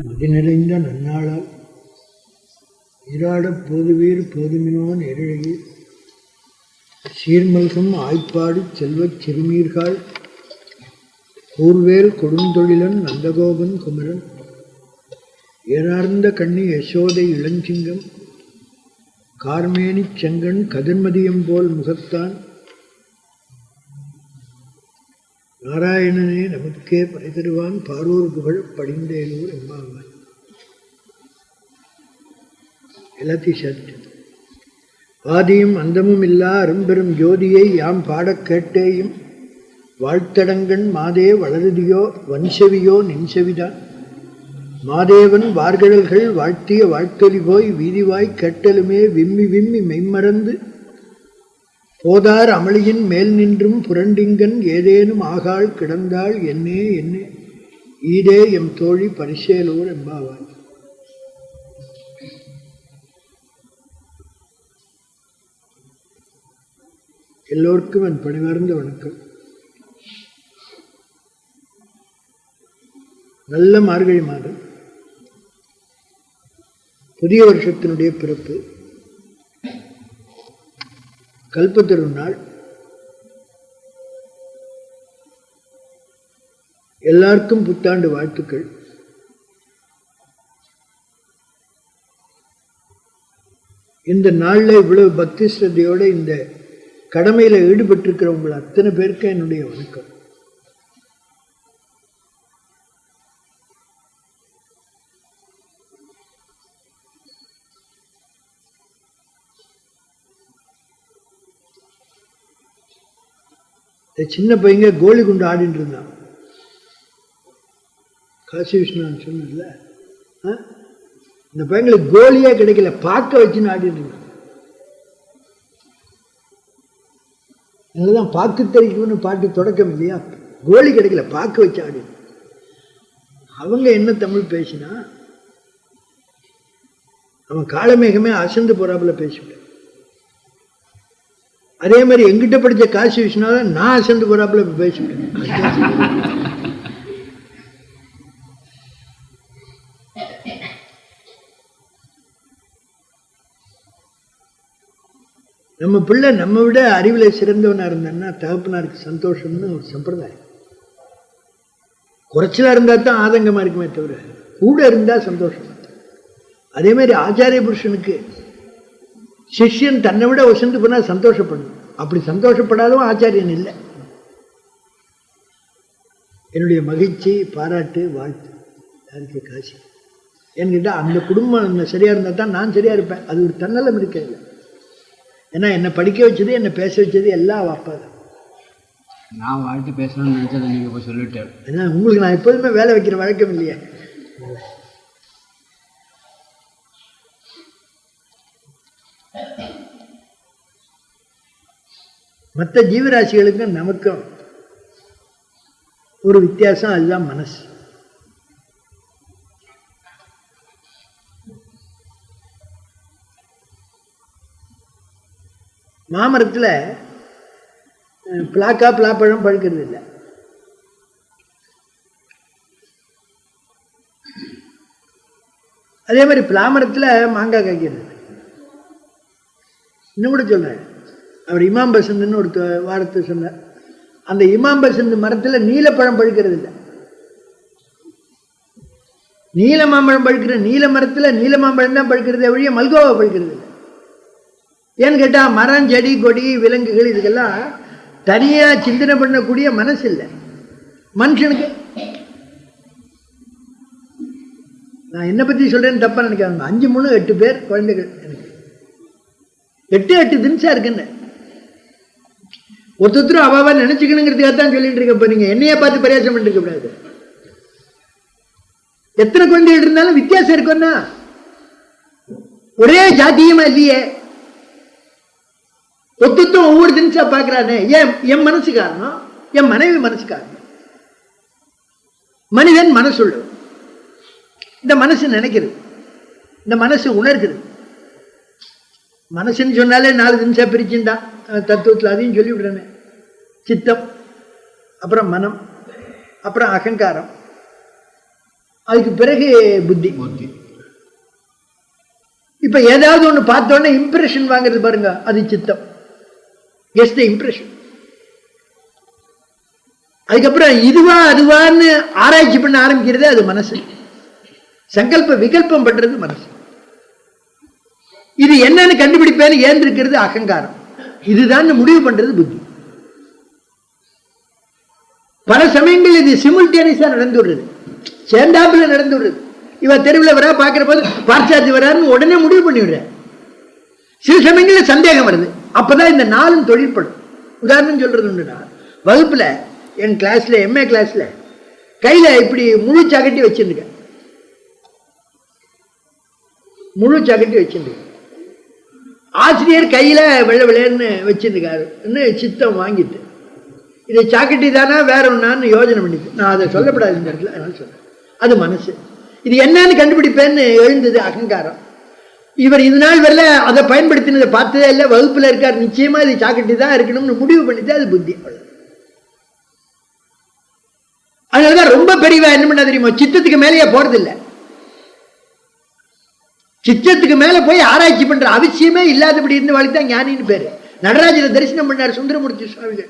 மதிநிறைந்த நன்னாளால் ஈராடப் போதுவீர் போதுமினோ நேரிழையீர் சீர்மல்கும் ஆய்ப்பாடிச் செல்வச் சிறுமீர்கள் கூர்வேல் கொடுந்தொழிலன் நந்தகோபன் குமரன் ஏறார்ந்த கண்ணி யசோதை இளஞ்சிங்கம் கார்மேனிச் செங்கண் கதிர்மதியம் போல் முகத்தான் நாராயணனே நமக்கே படை தருவான் பாரூர் புகழ் படிந்தேலூர் எம்பாவான். எல்லாத்தையும் சேர்த்து ஆதியும் அந்தமும் இல்லா அரும்பெரும் ஜோதியை யாம் பாடக் கேட்டேயும் வாழ்த்தடங்கண் மாதே வளருதியோ வன்செவியோ நின்செவிதான் மாதேவன் வார்கடல்கள் வாழ்த்திய வாழ்த்தொலி போய் வீதிவாய் கேட்டலுமே விம்மி விம்மி மெய்மறந்து போதார் அமளியின் மேல் நின்றும் புரண்டிங்கன் ஏதேனும் ஆகாள் கிடந்தாள் என்னே என்னே ஈடே எம் தோழி பரிசேலூர் எம்பாவாய். எல்லோருக்கும் என் பணிவார்ந்த வணக்கம். நல்ல மார்கழி மாதம், புதிய வருஷத்தினுடைய பிறப்பு, கல்பத்தருநாள். எல்லாருக்கும் புத்தாண்டு வாழ்த்துக்கள். இந்த நாளில் இவ்வளவு பக்தி ஸ்ரத்தையோட இந்த கடமையில் ஈடுபட்டிருக்கிறவங்க அத்தனை பேருக்கு என்னுடைய வணக்கம். சின்ன பையங்க கோலி குண்டு ஆடிட்டு இருந்தான். காசி விஸ்வநாதன் சொன்னல, இந்த பையங்களுக்கு கோலியே கிடைக்கல, பார்க்க வச்சுன்னு ஆடிட்டு இருந்தான். அதனாலதான் பாக்கு தெரிக்கும்னு பாட்டு தொடக்கம் இல்லையா, கோலி கிடைக்கல, பார்க்க வச்சு ஆடி. அவங்க என்ன தமிழ் பேசினா அவன் காலமேகமே அசந்து போறாப்புல பேசிவிட்டேன். அதே மாதிரி எங்கிட்ட படிச்ச காசி விஸ்வநாதன் நான் அசந்து போறாப்புல பேசிவிட்டேன். நம்ம பிள்ளை நம்ம விட அறிவில் சிறந்தவனா இருந்தான்னா தகப்பனாருக்கு சந்தோஷம்னு ஒரு சம்பிரதாயம். குறைச்சலா இருந்தா தான் ஆதங்கமா இருக்குமே தவிர கூட இருந்தா சந்தோஷம். அதே மாதிரி ஆச்சாரிய புருஷனுக்கு சிஷ்யன் தன்னை விட வசந்து போனா சந்தோஷப்படணும். அப்படி சந்தோஷப்படாதவன் ஆச்சாரியன் இல்லை. என்னுடைய மகிழ்ச்சி, பாராட்டு, வாழ்த்து யாருக்கு? காசி. என்கிட்ட அந்த குடும்பம் சரியா இருந்தா தான் நான் சரியா இருப்பேன். அது ஒரு தன்னலம் இருக்க இல்லை. ஏன்னா என்னை படிக்க வச்சது, என்னை பேச வச்சது எல்லாம் அப்பா தான். நான் வாழ்த்து பேசணும்னு நினைச்சதை நீங்க போய் சொல்லிட்டேன். ஏன்னா உங்களுக்கு நான் எப்போதுமே வேலை வைக்கிற வழக்கம் இல்லையா. மற்ற ஜீவராசிகளுக்கும் நமக்கும் ஒரு வித்தியாசம், அதுதான் மனசு. மாமரத்தில் பிளாக்கா பிளாப்பழம் பழுக்கிறது இல்லை. அதே மாதிரி பிளாமரத்தில் மாங்காய் காய்க்கிறது. இன்னும் கூட சொல்றேன், அவர் இமாம் பசந்துன்னு ஒரு வாரத்தை சொன்னார். அந்த இமாம் பசந்து மரத்தில் நீலப்பழம் பழுக்கிறது இல்லை. நீல மாம்பழம் பழுக்கிற நீல மரத்தில் நீல மாம்பழம் தான் பழுக்கிறதே ஒழிய மல்கோவா பழுக்கிறது இல்லை. ஏன்னு கேட்டா மரம், செடி, கொடி, விலங்குகள் இதுக்கெல்லாம் தனியா சிந்தனை பண்ணக்கூடிய மனசு இல்லை மனுஷனுக்கு. நான் என்ன பத்தி சொல்றேன்னு தப்பா நினைக்காங்க. 5 3 8 பேர் குழந்தைகள் எனக்கு. 8 தினசா இருக்குன்னு ஒருத்தரும் அவாவா நினைச்சுக்கணுங்கிறதுக்காகத்தான் சொல்லிட்டு இருக்க. இப்ப நீங்க என்னைய பார்த்து பரியாசம் பண்ணிட்டு இருக்க கூடாது. எத்தனை குழந்தைகள் இருந்தாலும் வித்தியாசம் இருக்குன்னா ஒரே ஜாத்தியமா இல்லையே. ஒத்துத்தும் ஒவ்வொரு தினசா பார்க்கிறானே. ஏன்? என் மனசு காரணம், என் மனைவி மனசு காரணம். மனிதன் மனசுள்ள, இந்த மனசு நினைக்கிறது, இந்த மனசு உணர்கிறது. மனசுன்னு சொன்னாலே 4 தினசா பிரிச்சுண்டா தத்துவத்தில், அதையும் சொல்லி விடுறேனே. சித்தம், அப்புறம் மனம், அப்புறம் அகங்காரம், அதுக்கு பிறகு புத்தி. புத்தி. இப்ப ஏதாவது ஒண்ணு பார்த்தோன்னே இம்ப்ரெஷன் வாங்குறது பாருங்க, அது சித்தம். கெஸ் தி இம்ப்ரெஷன். அதுக்கப்புறம் இதுவா அதுவான்னு ஆராய்ச்சி பண்ண ஆரம்பிக்கிறது அது மனசு. சங்கல்ப விகல்பம் பண்றது மனசு. இது என்னன்னு கண்டுபிடிப்பேன்னு ஏந்திருக்கிறது அகங்காரம். இதுதான் முடிவு பண்றது புத்தி. பல சமயங்கள் இது சிமுல்டேனியஸா நடந்து விடுறது, சேர்ந்தாப்புல நடந்து விடுறது. இவ தெருவில் வரா, பார்க்கிற போது பார்ச்சாச்சு வரான்னு உடனே முடிவு பண்ணி விடுற. சில சமயங்களில் சந்தேகம் வருது, அப்பதான் இந்த நாளும் தொழிற்படும். உதாரணம் சொல்றது உண்டுனா, வகுப்புல என் கிளாஸ்ல எம்ஏ கிளாஸ்ல கையில இப்படி முழு சாக்கட்டி வச்சிருக்க, முழு சாக்கட்டி வச்சிருக்க. ஆசிரியர் கையில வெள்ளை வெள்ளைன்னு வச்சிருக்காரு. சித்தம் வாங்கிட்டு இது சாக்கட்டி தானா வேற ஒன்னான்னு யோஜனை பண்ணிட்டு, நான் அதை சொல்லப்படாது இந்த இடத்துல, அதனால சொல்றேன். அது மனசு. இது என்னன்னு கண்டுபிடிப்பேன்னு எழுந்தது அகங்காரம். இவர் இது நாள் வரல அதை பயன்படுத்தினதை பார்த்ததே இல்லை, வகுப்புல இருக்கார், நிச்சயமா இது சாக்கட்டி தான் இருக்கணும்னு முடிவு பண்ணிட்டு அது புத்தி. அதனாலதான் ரொம்ப பெரியவா என்ன பண்ண தெரியுமா, சித்தத்துக்கு மேலேயே போறது இல்லை. சித்தத்துக்கு மேல போய் ஆராய்ச்சி பண்ற அவசியமே இல்லாதபடி இருந்து வாழ்த்தான் ஞானின்னு பேரு. நடராஜரை தரிசனம் பண்ணார் சுந்தரமூர்த்தி சுவாமிகள்.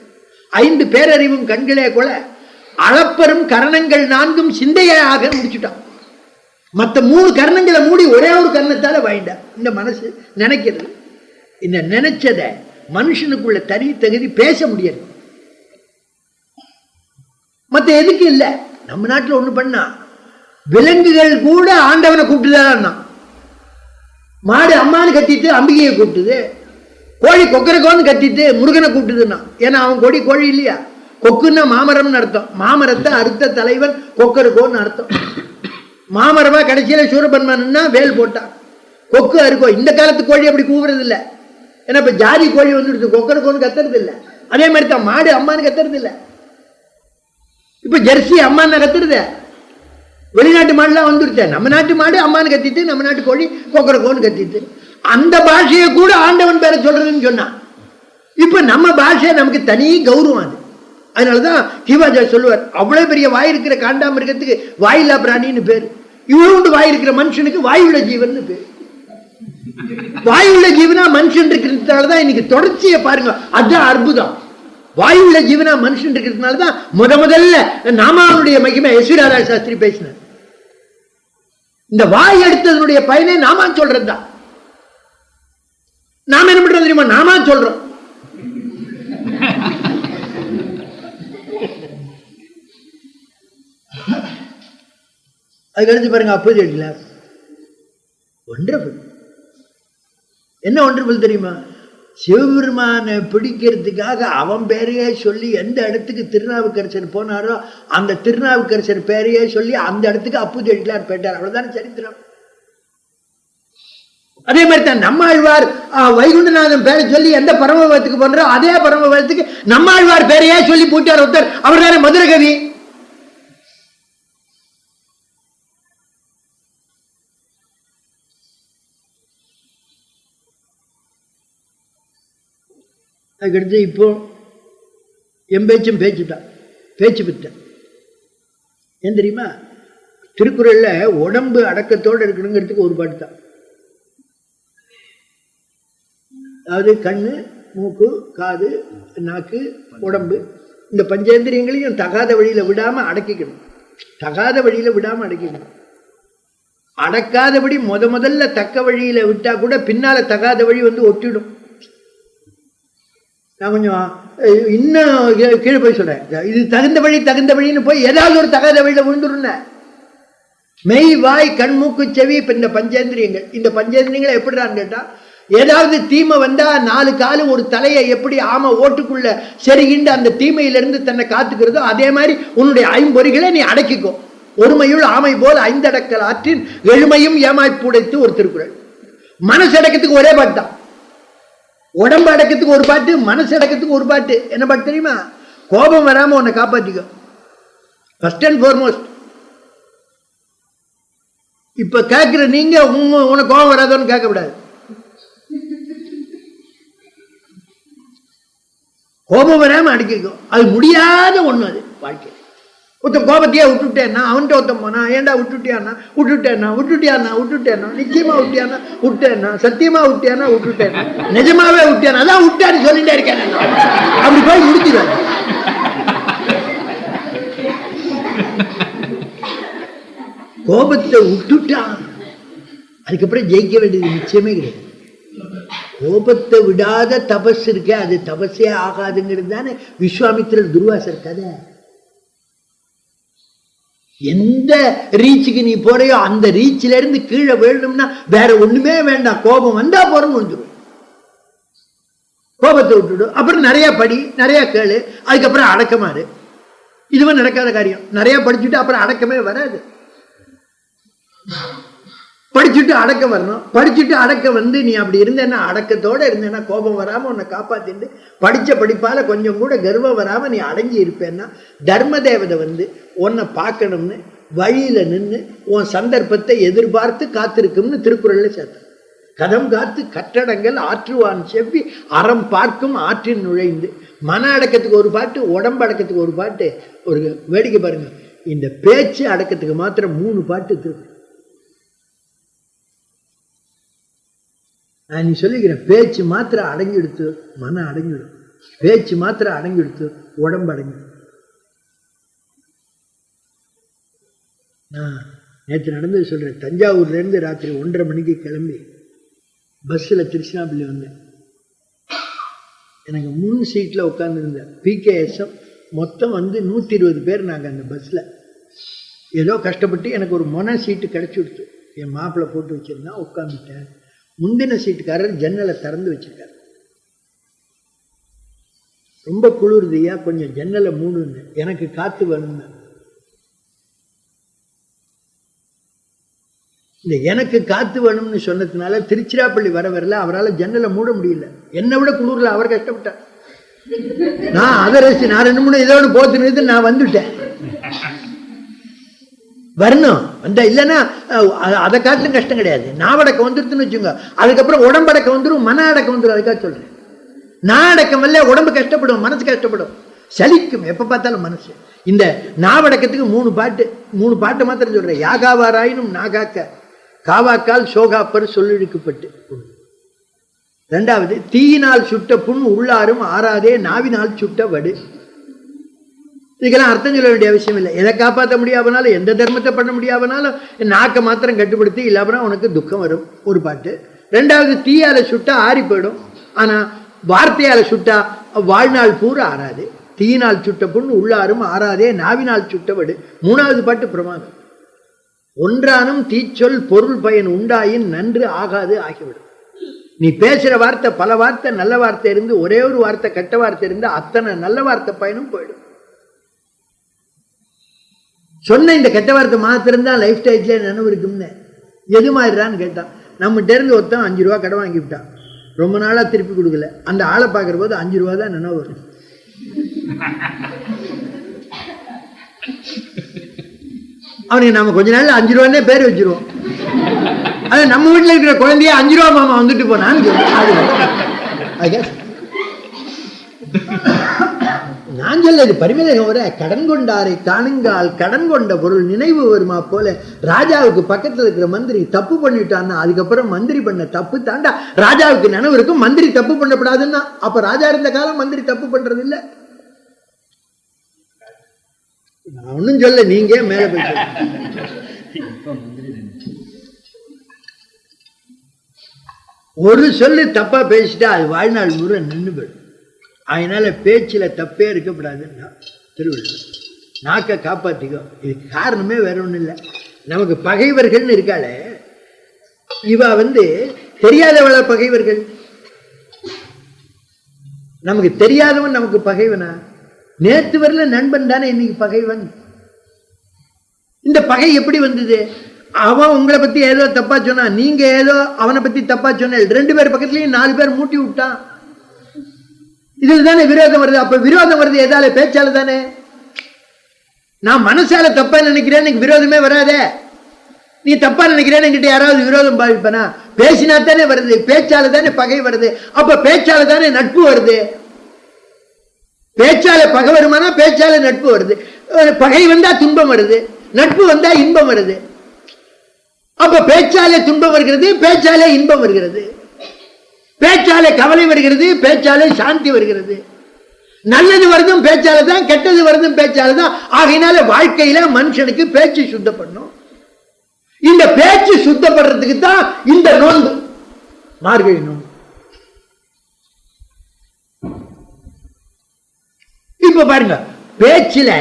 5 பேரறிவும் கண்களே கொல அளப்பெரும் கரணங்கள் 4 சிந்தையாக முடிச்சுட்டான். மற்ற 3 கரணங்களை மூடி ஒரே ஒரு கரணத்தால வாய்ண்டா. இந்த மனசு நினைக்கிறது. இந்த நினைச்சத மனுஷனுக்குள்ள தனி தகுதி பேச முடியாது. மற்ற எதுக்கு இல்ல. நம்ம நாட்டில் ஒண்ணு பண்ணா, விலங்குகள் கூட ஆண்டவனை கூப்பிட்டுதான். மாடு அம்மானு கத்திட்டு அம்பிகையை கூப்பிட்டுது, கோழி கொக்கரக்கோன்னு கத்திட்டு முருகனை கூப்பிட்டுதுன்னா. ஏன்னா அவன் கொடி கோழி இல்லையா. கொக்குன்னா மாமரம்னு அர்த்தம். மாமரத்தை அறுத்த தலைவன் கொக்கரக்கோன்னு அர்த்தம். மாமரமா கடைசியில சூரபன்மன்னா வேல் போட்டான். கொக்கு அறுக்கோ. இந்த காலத்து கோழி அப்படி கூவுறது இல்லை. ஏன்னா இப்ப ஜாதி கோழி வந்துடுது, கொக்கரக்கோன்னு கத்துறது இல்லை. அதே மாதிரி தான் மாடு அம்மானு கத்துறது இல்லை. இப்ப ஜெர்சி அம்மான்னு கத்துறது. வெளிநாட்டு மாடுலாம் வந்துருச்சு. நம்ம நாட்டு மாடு அம்மானு கத்திட்டு, நம்ம நாட்டு கோழி கொக்கரக்கோன்னு கத்திட்டு. அந்த பாஷையை கூட ஆண்டவன் பேர சொல்றதுன்னு சொன்னான். இப்ப நம்ம பாஷை நமக்கு தனி கௌரவம். அது அதனாலதான் ஹிவாஜா சொல்லுவார், அவ்வளவு பெரிய வாய் இருக்கிற காண்டாமிருகத்துக்கு வாயில்லா பிராணின்னு பேரு. இவ்வளவு வாய் இருக்கிற மனுஷனுக்கு வாயுள்ள ஜீவன் பேரு. வாயுள்ள ஜீவனா மனுஷன் இருக்கிறதுனாலதான் இன்னைக்கு தொடர்ச்சியை பாருங்க, அதுதான் அற்புதம். வாயுள்ள ஜீவனா மனுஷன் இருக்கிறதுனாலதான் முதல்ல நாமாவுடைய மகிமை எஸ்விராதா சாஸ்திரி பேசினார். இந்த வாய் எடுத்ததனுடைய பயனை நாமா சொல்றதுதான். நாம என்ன பண்றோம் தெரியுமா, நாமா சொல்றோம். அதுக்கடுத்து பாருங்க, அப்போது கிளாஸ் ஒண்டர்ஃபுல். என்ன ஒண்டர்ஃபுல் தெரியுமா, சிவபெருமானை பிடிக்கிறதுக்காக அவன் பேரையே சொல்லி எந்த இடத்துக்கு திருநாவுக்கரசர் போனாரோ அந்த திருநாவுக்கரசர் பேரையே சொல்லி அந்த இடத்துக்கு அப்போது கிளாஸ் போயிட்டார். அவ்வளவுதான சரித்திரம். அதே மாதிரி தான் நம்மாழ்வார் வைகுண்டநாதன் பேரை சொல்லி எந்த பரமபதத்துக்கு போன்றோ அதே பரமபதத்துக்கு நம்மாழ்வார் பேரையே சொல்லி போட்டார் ஒருத்தர். அவர் தானே மதுரகவி. அதுக்கடுத்து இப்போ எம்பேச்சும் பேச்சுட்டான், பேச்சு பித்தன். ஏன் தெரியுமா, திருக்குறள்ல உடம்பு அடக்கத்தோடு இருக்கணுங்கிறதுக்கு ஒரு பாட்டு தான். அதாவது கண்ணு, மூக்கு, காது, நாக்கு, உடம்பு, இந்த பஞ்சேந்திரியங்களையும் தகாத வழியில விடாம அடக்கிக்கணும். தகாத வழியில விடாம அடக்கிக்கணும். அடக்காதபடி முதல்ல தக்க வழியில விட்டா கூட பின்னால தகாத வழி வந்து ஒட்டிடும். நான் கொஞ்சம் இன்னும் கீழே போய் சொல்றேன். இது தகுந்த வழின்னு போய் ஏதாவது ஒரு தகாத வழியில விழுந்துருந்த. மெய், வாய், கண், மூக்கு, செவி, இந்த பஞ்சேந்திரியங்கள். இந்த பஞ்சேந்திரியங்களை எப்படிதான் கேட்டா, ஏதாவது தீமை வந்தா 4 காலு ஒரு தலையை எப்படி ஆமை ஓட்டுக்குள்ள செருகிண்டு அந்த தீமையிலிருந்து தன்னை காத்துக்கிறதோ அதே மாதிரி உன்னுடைய 5 பொறிகளை நீ அடக்கிக்கோ. ஒருமையுள் ஆமை போல் 5 அடக்கல் ஆற்றின் எழுமையும் ஏமாய்ப்புடைத்து ஒரு திருக்குறள். மனசு அடக்கத்துக்கு ஒரே பாட்டு தான். உடம்பு அடக்கத்துக்கு ஒரு பாட்டு, மனசு அடக்கத்துக்கு ஒரு பாட்டு. என்ன பாட்டு தெரியுமா, கோபம் வராம உன்னை காப்பாத்திக்கோ, ஃபர்ஸ்ட் அண்ட் ஃபார்மோஸ்ட். இப்ப கேட்கிற நீங்க உனக்கு கோபம் வராதோன்னு கேட்கக்கூடாது. கோபம் வராம அடக்கிக்கோ. அது முடியாத ஒண்ணு. அது வாழ்க்கை ஒருத்தன் கோபத்தையே விட்டுட்டேன்னா அவன்கிட்ட ஒருத்தன் போனா ஏன்டா விட்டுட்டியானா நிச்சயமா விட்டேன்னா சத்தியமா விட்டுட்டேன்னா நிஜமாவே விட்டியானா அதான் விட்டான்னு சொல்லிட்டே இருக்கேன் அப்படி போய் முடிச்சுடுவாங்க. கோபத்தை விட்டுட்டான் அதுக்கப்புறம் ஜெயிக்க வேண்டியது நிச்சயமே கிடையாது. கோபத்தை விடாத தபஸ் இருக்க அது தபஸே ஆகாதுங்கிறது தானே விஸ்வாமித்திரர் துர்வாசர் கதை. எந்த ரீச்சுக்கு நீ போறையோ அந்த ரீச்சில இருந்து கீழே வேணும்னா வேற ஒண்ணுமே வேண்டாம், கோபம் வந்தா போறோம் வந்துடும். கோபத்தை விட்டுடும், அப்புறம் நிறைய படி நிறைய கேளு, அதுக்கப்புறம் அடக்கமாறு. இதுவும் நடக்காத காரியம். நிறைய படிச்சுட்டு அப்புறம் அடக்கமே வராது. படிச்சுட்டு அடக்கம் வரணும். படிச்சுட்டு அடக்கம் வந்து நீ அப்படி இருந்தேன்னா அடக்கத்தோட இருந்தேன்னா கோபம் வராம உன்னை காப்பாத்திட்டு படிச்ச படிப்பால கொஞ்சம் கூட கர்வம் வராம நீ அடங்கி இருப்பேன்னா தர்ம தேவதை வந்து உன்னை பார்க்கணும்னு வழியில நின்று உன் சந்தர்ப்பத்தை எதிர்பார்த்து காத்திருக்கும்னு திருக்குறள்ல சேர்த்த. கதம் காத்து கட்டடங்கள் ஆற்றுவான் செவ்வி அறம் பார்க்கும் ஆற்றின் நுழைந்து. மன அடக்கத்துக்கு ஒரு பாட்டு, உடம்பு அடக்கத்துக்கு ஒரு பாட்டு. ஒரு வேடிக்கை பாருங்க, இந்த பேச்சு அடக்கத்துக்கு மாத்திரம் 3 பாட்டு திருக்குறள். நான் நீ சொல்லிக்கிறேன், பேச்சு மாத்திரம் அடங்கிடுத்து மன அடங்கிடும், பேச்சு மாத்திரம் அடங்கிடுத்து உடம்பு அடங்கிடும். நான் நேற்று நடந்தது சொல்றேன். தஞ்சாவூர்ல இருந்து ராத்திரி 1:30 மணிக்கு கிளம்பி பஸ்ஸில் திருச்சிராப்பள்ளி வந்தேன். எனக்கு 3 சீட்டில் உட்காந்துருந்தேன். பிகேஎஸ்எம் மொத்தம் வந்து 120 பேர். நாங்கள் அந்த பஸ்ஸில் ஏதோ கஷ்டப்பட்டு எனக்கு ஒரு மொன சீட்டு கிடச்சி கொடுத்து என் மாப்பிள்ளை போட்டு வச்சிருந்தா உட்காந்துட்டேன். முந்தின சீட்டுக்காரர் ஜன்னலை திறந்து வச்சிருக்காரு. ரொம்ப குளிர்தியா, கொஞ்சம் ஜன்னலை மூடுன்னு. எனக்கு காத்து வேணும்னு. இந்த எனக்கு காத்து வேணும்னு சொன்னதுனால திருச்சிராப்பள்ளி வரல அவரால் ஜன்னலை மூட முடியல. என்னை விட குளிர்ல அவர் கஷ்டப்பட்டார். நான் அதை ரசி நான் 2 3 இதோடு போத்துன்னு நான் வந்துட்டேன். வரணும் வந்தா இல்லைன்னா அதை காட்டிலும் கஷ்டம் கிடையாது. நாவடக்கம் வந்துருதுன்னு வச்சுங்க, அதுக்கப்புறம் உடம்படக்கம் வந்துடும், மன அடக்கம் வந்துடும். அதுக்காக சொல்றேன், நாடக்கம் இல்ல உடம்பு கஷ்டப்படும், மனசு கஷ்டப்படும், சலிக்கும் எப்ப பார்த்தாலும் மனசு. இந்த நாவடக்கத்துக்கு 3 பாட்டு 3 பாட்டு மாத்திரம் சொல்றேன். யாகாவாராயினும் நாகாக்க காவாக்கால் சோகாப்பர் சொல்லிழுக்கப்பட்டு. 2வது தீயினால் சுட்ட புண் உள்ளாரும் ஆறாதே நாவினால் சுட்ட வடு. இதுக்கெல்லாம் அர்த்தம் சொல்ல வேண்டிய அவசியம் இல்லை. எதை காப்பாற்ற முடியாதனாலும் எந்த தர்மத்தை பண்ண முடியாதனாலும் நாக்கை மாத்திரம் கட்டுப்படுத்தி இல்லாமனா உனக்கு துக்கம் வரும். ஒரு பாட்டு. 2வது தீயால சுட்டா ஆறி போயிடும், ஆனா வார்த்தையால சுட்டா வாழ்நாள் பூரா ஆறாது. தீயினால் சுட்ட புண் உள்ளாரும் ஆறாதே நாவினால் சுட்டவடு. 3வது பாட்டு பிரமாதம். ஒன்றானும் தீச்சொல் பொருள் பயன் உண்டாயின் நன்று ஆகாது ஆகிவிடும். நீ பேசுற வார்த்தை பல வார்த்தை நல்ல வார்த்தை இருந்து ஒரே ஒரு வார்த்தை கெட்ட வார்த்தை இருந்து அத்தனை நல்ல வார்த்தை பயனும் போயிடும். சொன்ன இந்த கெட்ட வார்த்தை மாத்திரம்தான் லைஃப் ஸ்டைல்ல நினைவு இருக்கும்னு. எது மாதிரிடான்னு கேட்டான். நம்மகிட்ட இருந்து ஒருத்தன் 5 ரூபா கடன் வாங்கிவிட்டான், ரொம்ப நாளா திருப்பி கொடுக்கல. அந்த ஆளை பார்க்குற போது 5 ரூபா தான் நினைவு வரும். அவனுக்கு நம்ம கொஞ்ச நாள்ல 5 ரூபான்னே பேர் வச்சிருவோம். அது நம்ம வீட்டில் இருக்கிற குழந்தைய 5 ரூபா மாமா வந்துட்டு போனான்னு நான் சொல்ல. இது பரிமேலகம் வர கடன் கொண்டாரை காணுங்கால் கடன் கொண்ட பொருள் நினைவு வருமா போல. ராஜாவுக்கு பக்கத்துல இருக்கிற மந்திரி தப்பு பண்ணிட்டான்னா அதுக்கப்புறம் மந்திரி பண்ண தப்பு தாண்டா ராஜாவுக்கு நினைவு இருக்கும். மந்திரி தப்பு பண்ணப்படாதுன்னா அப்ப ராஜா இருந்த காலம் மந்திரி தப்பு பண்றது இல்லை. நான் ஒன்னும் சொல்ல, நீங்க மேல போய் ஒரு சொல்லு தப்பா பேசிட்டா அது வாழ்நாள் முறை நின்று போயிடும். அதனால பேச்சில் தப்பே இருக்கக்கூடாதுன்னா திருவள்ளுவர். நாக்கை காப்பாற்றிக்கோ. இதுக்கு காரணமே வேற ஒன்றும் இல்லை. நமக்கு பகைவர்கள்னு இருக்காளே, இவ வந்து தெரியாதவள பகைவர்கள். நமக்கு தெரியாதவன் நமக்கு பகைவனா? நேற்று வரல நண்பன் தானே இன்னைக்கு பகைவன். இந்த பகை எப்படி வந்தது? அவன் உங்களை பத்தி ஏதோ தப்பா சொன்னா, நீங்க ஏதோ அவனை பத்தி தப்பா சொன்ன, 2 பேர் பக்கத்துலயும் 4 பேர் மூட்டி விட்டான். இதுல தானே விரோதம் வருது. அப்ப விரோதம் வருது எதால? பேச்சால தானே. நான் மனசால தப்பா நினைக்கிறேன், எனக்கு விரோதமே வராதே. நீ தப்பா நினைக்கிறேன்னு என்கிட்ட யாராவது விரோதம் பாவிப்பனா? பேசினா தானே வருது, பேச்சால தானே பகை வருது. அப்ப பேச்சால தானே நட்பு வருது. பேச்சால பகை வருமானா பேச்சால நட்பு வருது. பகை வந்தா துன்பம் வருது, நட்பு வந்தா இன்பம் வருது. அப்ப பேச்சாலே துன்பம் வருகிறது, பேச்சாலே இன்பம் வருகிறது. பேச்சாலே கவலை வருகிறது, பேச்சாலே சாந்தி வருகிறது. நல்லது வருதும் பேச்சால தான், கெட்டது வருதும் பேச்சால தான். ஆகையினால வாழ்க்கையில மனுஷனுக்கு பேச்சு சுத்தப்படணும். இந்த பேச்சு சுத்தப்படுறதுக்கு தான் இந்த நோன்பு, மார்கழி நோன்பு. இப்ப பாருங்க, பேச்சுல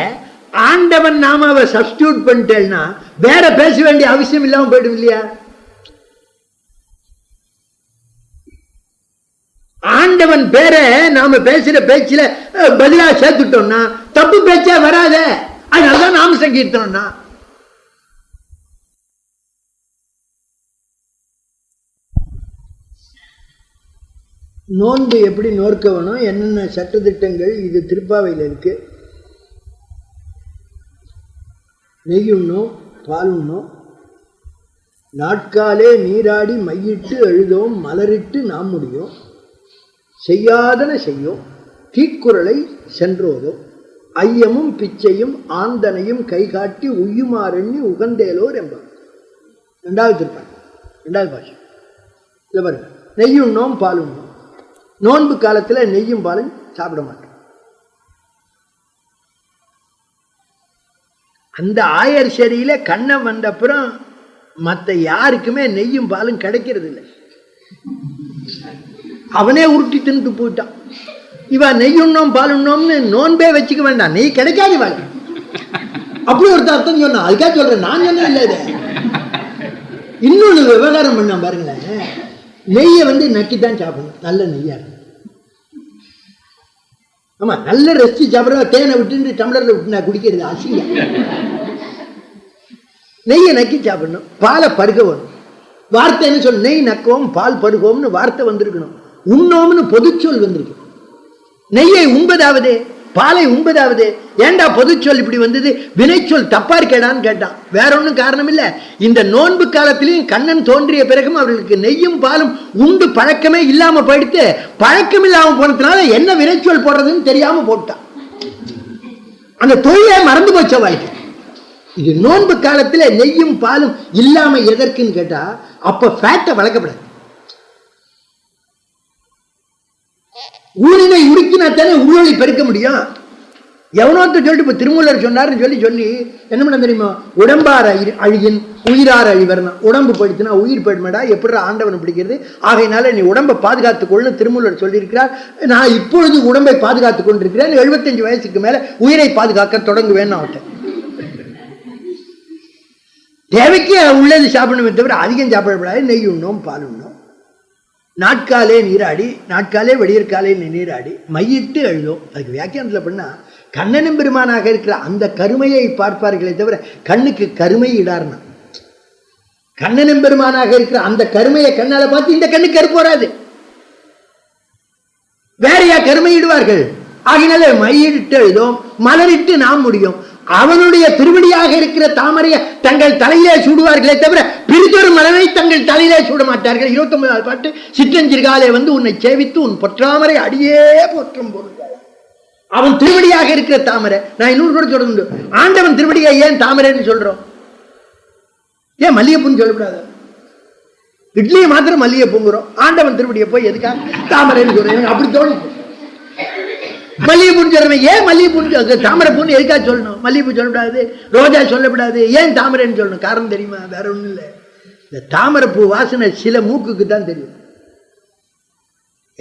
ஆண்டவன் நாமாவை சப்ஸ்டியூட் பண்ணிட்டேன்னா வேற பேச வேண்டிய அவசியம் இல்லாம போயிடும் இல்லையா? ஆண்டவன் பேரை நாம பேசுற பேச்சுல பதிலா சேர்த்துட்டோம்னா தப்பு பேச்சா வராத. அதனாலதான் நாம சங்கீர்த்தனம்னா. நோன்பு எப்படி நோக்க வேணும், என்னென்ன சட்டத்திட்டங்கள், இது திருப்பாவையில் இருக்கு. நெய் உண்ணும், பால் உண்ணும், நாட்காலே நீராடி மையிட்டு எழுதோம், மலரிட்டு நாம் முடியும், செய்யாதன செய்யும், தீக்குறளை சென்றோதும், ஐயமும் பிச்சையும் ஆந்தனையும் கை காட்டி உய்யுமாறெண்ணி உகந்தேலோர் என்பார். ரெண்டாவது திருப்பாங்க, ரெண்டாவது பாஷை. இல்லை பாருங்க, நெய் உண்ணோம், பால் உண்ணோம். நோன்பு காலத்தில் நெய்யும் பாலும் சாப்பிட மாட்டோம். அந்த ஆயர் சரியில கண்ணை வந்தப்புறம் மற்ற யாருக்குமே நெய்யும் பாலும் கிடைக்கிறது இல்லை. அவனே உருட்டி தின்ட்டு போயிட்டான். இவ நெய்யுண்ணோம் பாலுண்ணோம்னு நோன்பே வச்சுக்க வேண்டாம், நெய் கிடைக்காது வாழ். அப்படி ஒரு அர்த்தம் சொன்னான். அதுக்காக சொல்றேன், நான் சொன்னேன் இல்லை. இதை இன்னொன்று விவகாரம் பண்ண பாருங்களேன். நெய்யை நக்கித்தான் சாப்பிடணும், நல்ல நெய்யா. ஆமா, நல்ல ரசிச்சு சாப்பிட்ற தேனை விட்டு டம்ளர்ல விட்டு நான் குடிக்கிறது அசிங்க. நெய்யை நக்கி சாப்பிடணும், பாலை பருக வேணும். வார்த்தை என்ன சொல், நெய் நக்குவோம் பால் பருகுவோம்னு வார்த்தை வந்திருக்கணும். உண்ணோம்னு பொதுச்சொல் வந்திருக்கு. நெய்யை உண்பதாவது, பாலை உண்பதாவது. ஏண்டா பொதுச்சொல் இப்படி வந்தது? வினைச்சொல் தப்பா இருக்கேடான்னு கேட்டான். வேற ஒன்றும் காரணம் இல்லை. இந்த நோன்பு காலத்திலையும் கண்ணன் தோன்றிய பிறகும் அவர்களுக்கு நெய்யும் பாலும் உண்டு பழக்கமே இல்லாம போயிடுத்து. பழக்கம் இல்லாம போனதுனால என்ன வினைச்சொல் போடுறதுன்னு தெரியாம போட்டான். அந்த தொழிலை மறந்து போச்ச வாழ்க்கை. இது நோன்பு காலத்துல நெய்யும் பாலும் இல்லாம எதற்குன்னு கேட்டா, அப்ப ஃபேட்டை வளர்க்கப்படாது. ஊரினை உருக்கினா தானே உள்ளொளி பெருக்க முடியும். எவனோத்த சொல்லிட்டு இப்போ திருமூலர் சொன்னார்னு சொல்லி என்ன பண்ண தெரியுமா? உடம்பார் அழியின் உயிரார் அழிவர்னா. உடம்பு போயிடுச்சுன்னா உயிர் போயிடுமாடா, எப்படி ஆண்டவன் பிடிக்கிறது? ஆகையினால நீ உடம்பை பாதுகாத்துக்கொள்ளு திருமூலர் சொல்லியிருக்கிறார். நான் இப்பொழுது உடம்பை பாதுகாத்துக் கொண்டிருக்கிறேன். 75 வயசுக்கு மேல உயிரை பாதுகாக்க தொடங்குவேன்னு அவன். தேவைக்கு உள்ளது சாப்பிடணுமே தவிர அதிகம் சாப்பிடப்படாது. நெய் உண்ணும், பால் உண்ணும், நாட்காலே நீராடி, நாட்காலே வெடியற்காலே நீராடி மையிட்டு எழுதும். அதுக்கு வியாக்கியானத்தில் பண்ணா, கண்ணனும் பெருமானாக இருக்கிற அந்த கருமையை பார்ப்பார்களே தவிர கண்ணுக்கு கருமை இடார்னா. கண்ணனும் பெருமானாக இருக்கிற அந்த கருமையை கண்ணால பார்த்து இந்த கண்ணுக்கு கருப்பு வராது. வேறையா கருமையிடுவார்கள். ஆகினால மையிட்டு எழுதும், மலரிட்டு நாம் முடியும். அவனுடைய திருவடியாக இருக்கிற தாமரையை தங்கள் தலையிலே சூடுவார்களே தவிர பிரிதொரு மலரை தங்கள் தலையிலே சூட மாட்டார்கள். 29வது பாட்டு, சிற்றஞ்சிற்காலே உன்னை சேவித்து உன் பொற்றாமரை அடியே போற்றும் பொருள். அவன் திருவடியாக இருக்கிற தாமரை. நான் இன்னொரு கூட சொல்றது, ஆண்டவன் திருவடியை ஏன் தாமரைன்னு சொல்றோம்? ஏன் மல்லிகைப்பூன்னு சொல்லக்கூடாது? இட்லியை மாத்திரம் மல்லிகைப்பூங்கிறோம், ஆண்டவன் திருவடியை போய் எதுக்காக தாமரைன்னு சொல்றேன்? அப்படி தோணுது. மல்லிகைப்பூன்னு சொல்றேன், ஏன் மல்லிகைப்பூன்னு தாமரைப்பூன்னு எதுக்காக சொல்லணும்? மல்லிகைப்பூ சொல்லக்கூடாது, ரோஜா சொல்லக்கூடாது, ஏன் தாமரைன்னு சொல்லணும்? காரணம் தெரியுமா? வேற ஒண்ணும் இல்லை. இந்த தாமரைப்பூ வாசனை சில மூக்குக்கு தான் தெரியும்.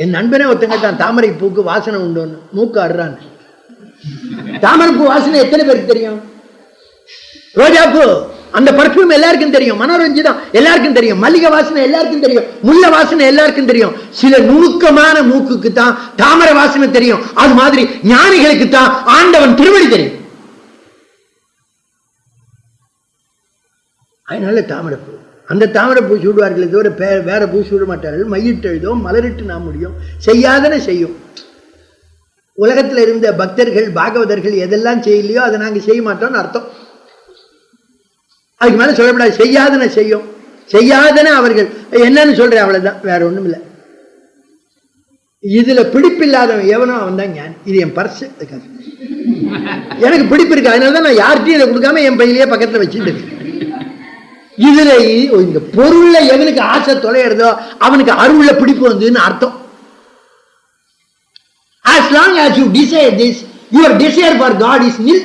என் நண்பனே ஒருத்தங்க தான் தாமரை பூக்கு வாசனை உண்டோன்னு மூக்கு அடுறான்னு. தாமரைப்பூ வாசனை எத்தனை பேருக்கு தெரியும்? ரோஜா பூ அந்த பர்ஃபியூம் எல்லாருக்கும் தெரியும், மனோரஞ்சிதம் எல்லாருக்கும் தெரியும், மல்லிகை வாசனை எல்லாருக்கும் தெரியும், முல்லை வாசனை எல்லாருக்கும் தெரியும். சில நுணுக்கமான மூக்குக்கு தான் தாமரை வாசனை தெரியும். அது மாதிரி ஞானிகளுக்கு தான் ஆண்டவன் திருவடி தெரியும். அதனால தாமரைப்பூ, அந்த தாமரைப்பூ சூடுவார்களே தவிர வேற பூ சூட மாட்டார்கள். மையிட்டு எழுதும், மலரிட்டு நாம் முடியும், செய்யாதன செய்யும். உலகத்தில் இருந்த பக்தர்கள் பாகவதர்கள் எதெல்லாம் செய்யலையோ அதை நாங்கள் செய்ய மாட்டோம்னு அர்த்தம். அதுக்கு மேல சொல்லப்படாது. செய்யாதன செய்யும், செய்யாதன அவர்கள் என்னன்னு சொல்றேன், அவ்வளவுதான், வேற ஒண்ணும் இல்லை. இதுல பிடிப்பில்லாதவன் எவனோ அவன் தான் ஞானி. இது என் பர்ஸ், எனக்கு பிடிப்பு இருக்கு, அதனாலதான் நான் யார்கிட்டையும் இதை கொடுக்காம என் பையிலேயே பக்கத்துல வச்சுட்டு இருக்கேன். இதுல இந்த பொருள்ல எவனுக்கு ஆசை தொலைறதோ அவனுக்கு அருள்ல பிடிப்பு வந்துன்னு அர்த்தம். As long as you desire this, your desire for God is nil.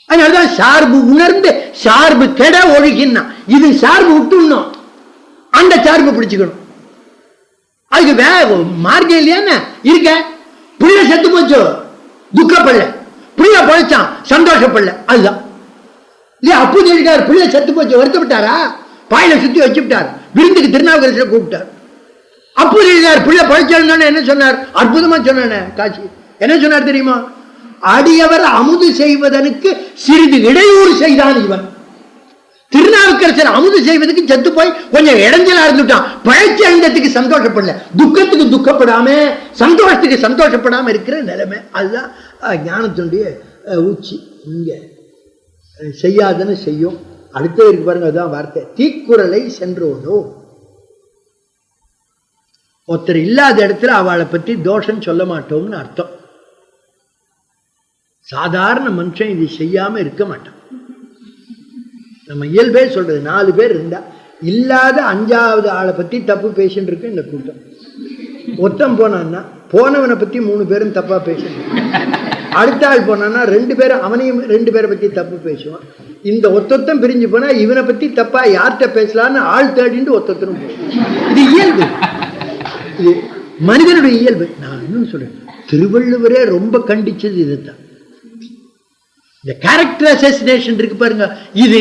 அதனாலதான் சார்பு உணர்ந்து சார்பு கெட ஒழுகினா, இது சார்பு விட்டுணும், அந்த சார்பு பிடிச்சுக்கணும். அதுக்கு மார்க்கம் இல்லையா இருக்க. புள்ள செத்து போச்சு, துக்கப்படல. புள்ள பழைச்சான், சந்தோஷப்படல. அதுதான் இல்லையா? அப்பு சொல்லிட்டார், பிள்ளை செத்து போச்சு, வருத்தப்பட்டாரா? பாயில சுத்தி வச்சு விட்டார், விருந்துக்கு திருநாவுக்கரசரை கூப்பிட்டார். அப்பு சொல்லிட்டார், பிள்ளை பழைச்சான்னு என்ன சொன்னார்? அற்புதமா சொன்ன காட்சி என்ன சொன்னார் தெரியுமா? அடியவர் அமுது செய்வதற்கு சிறிது இடையூறு செய்தான் இவன். திருநாவுக்கரசர் அமுது செய்வதற்கு செத்து போய் கொஞ்சம் இடைஞ்சலா இருந்துட்டான். பழைச்ச அந்தத்துக்கு சந்தோஷப்படல, துக்கத்துக்கு துக்கப்படாம சந்தோஷத்துக்கு சந்தோஷப்படாம இருக்கிற நிலைமை. அதுதான் ஞானத்தினுடைய உச்சி. இங்க செய்யாதுன்னு செய்யும். அடுத்த இருக்கு பாருங்க, அதுதான் வார்த்தை. தீக்குறளை சென்றோனோ, ஒருத்தர் இல்லாத இடத்துல அவளை பற்றி தோஷம் சொல்ல மாட்டோம்னு அர்த்தம். சாதாரண மனுஷன் இது செய்யாம இருக்க மாட்டான். நம்ம இயல்பே சொல்றது, 4 பேர் இருந்தா இல்லாத 5வது ஆளை பத்தி தப்பு பேசிட்டு இருக்கு இந்த கூட்டம். ஒருத்தன் போனான்னா போனவனை பத்தி 3 பேரும் தப்பா பேசணும். அடுத்த ஆள் போனான்னா 2 பேரும் அவனையும் 2 பேரை பத்தி தப்பு பேசுவான். இந்த ஒத்தொத்தம் பிரிஞ்சு போனா இவனை பத்தி தப்பா யார்கிட்ட பேசலான்னு ஆள் தேடிட்டு ஒத்தொத்தனும் போவான். இது இயல்பு, இது மனிதனுடைய இயல்பு. நான் இன்னும் சொல்றேன், திருவள்ளுவரே ரொம்ப கண்டிச்சது இதுதான். இந்த கேரக்டர் அசசினேஷன் இருக்கு பாருங்க, இது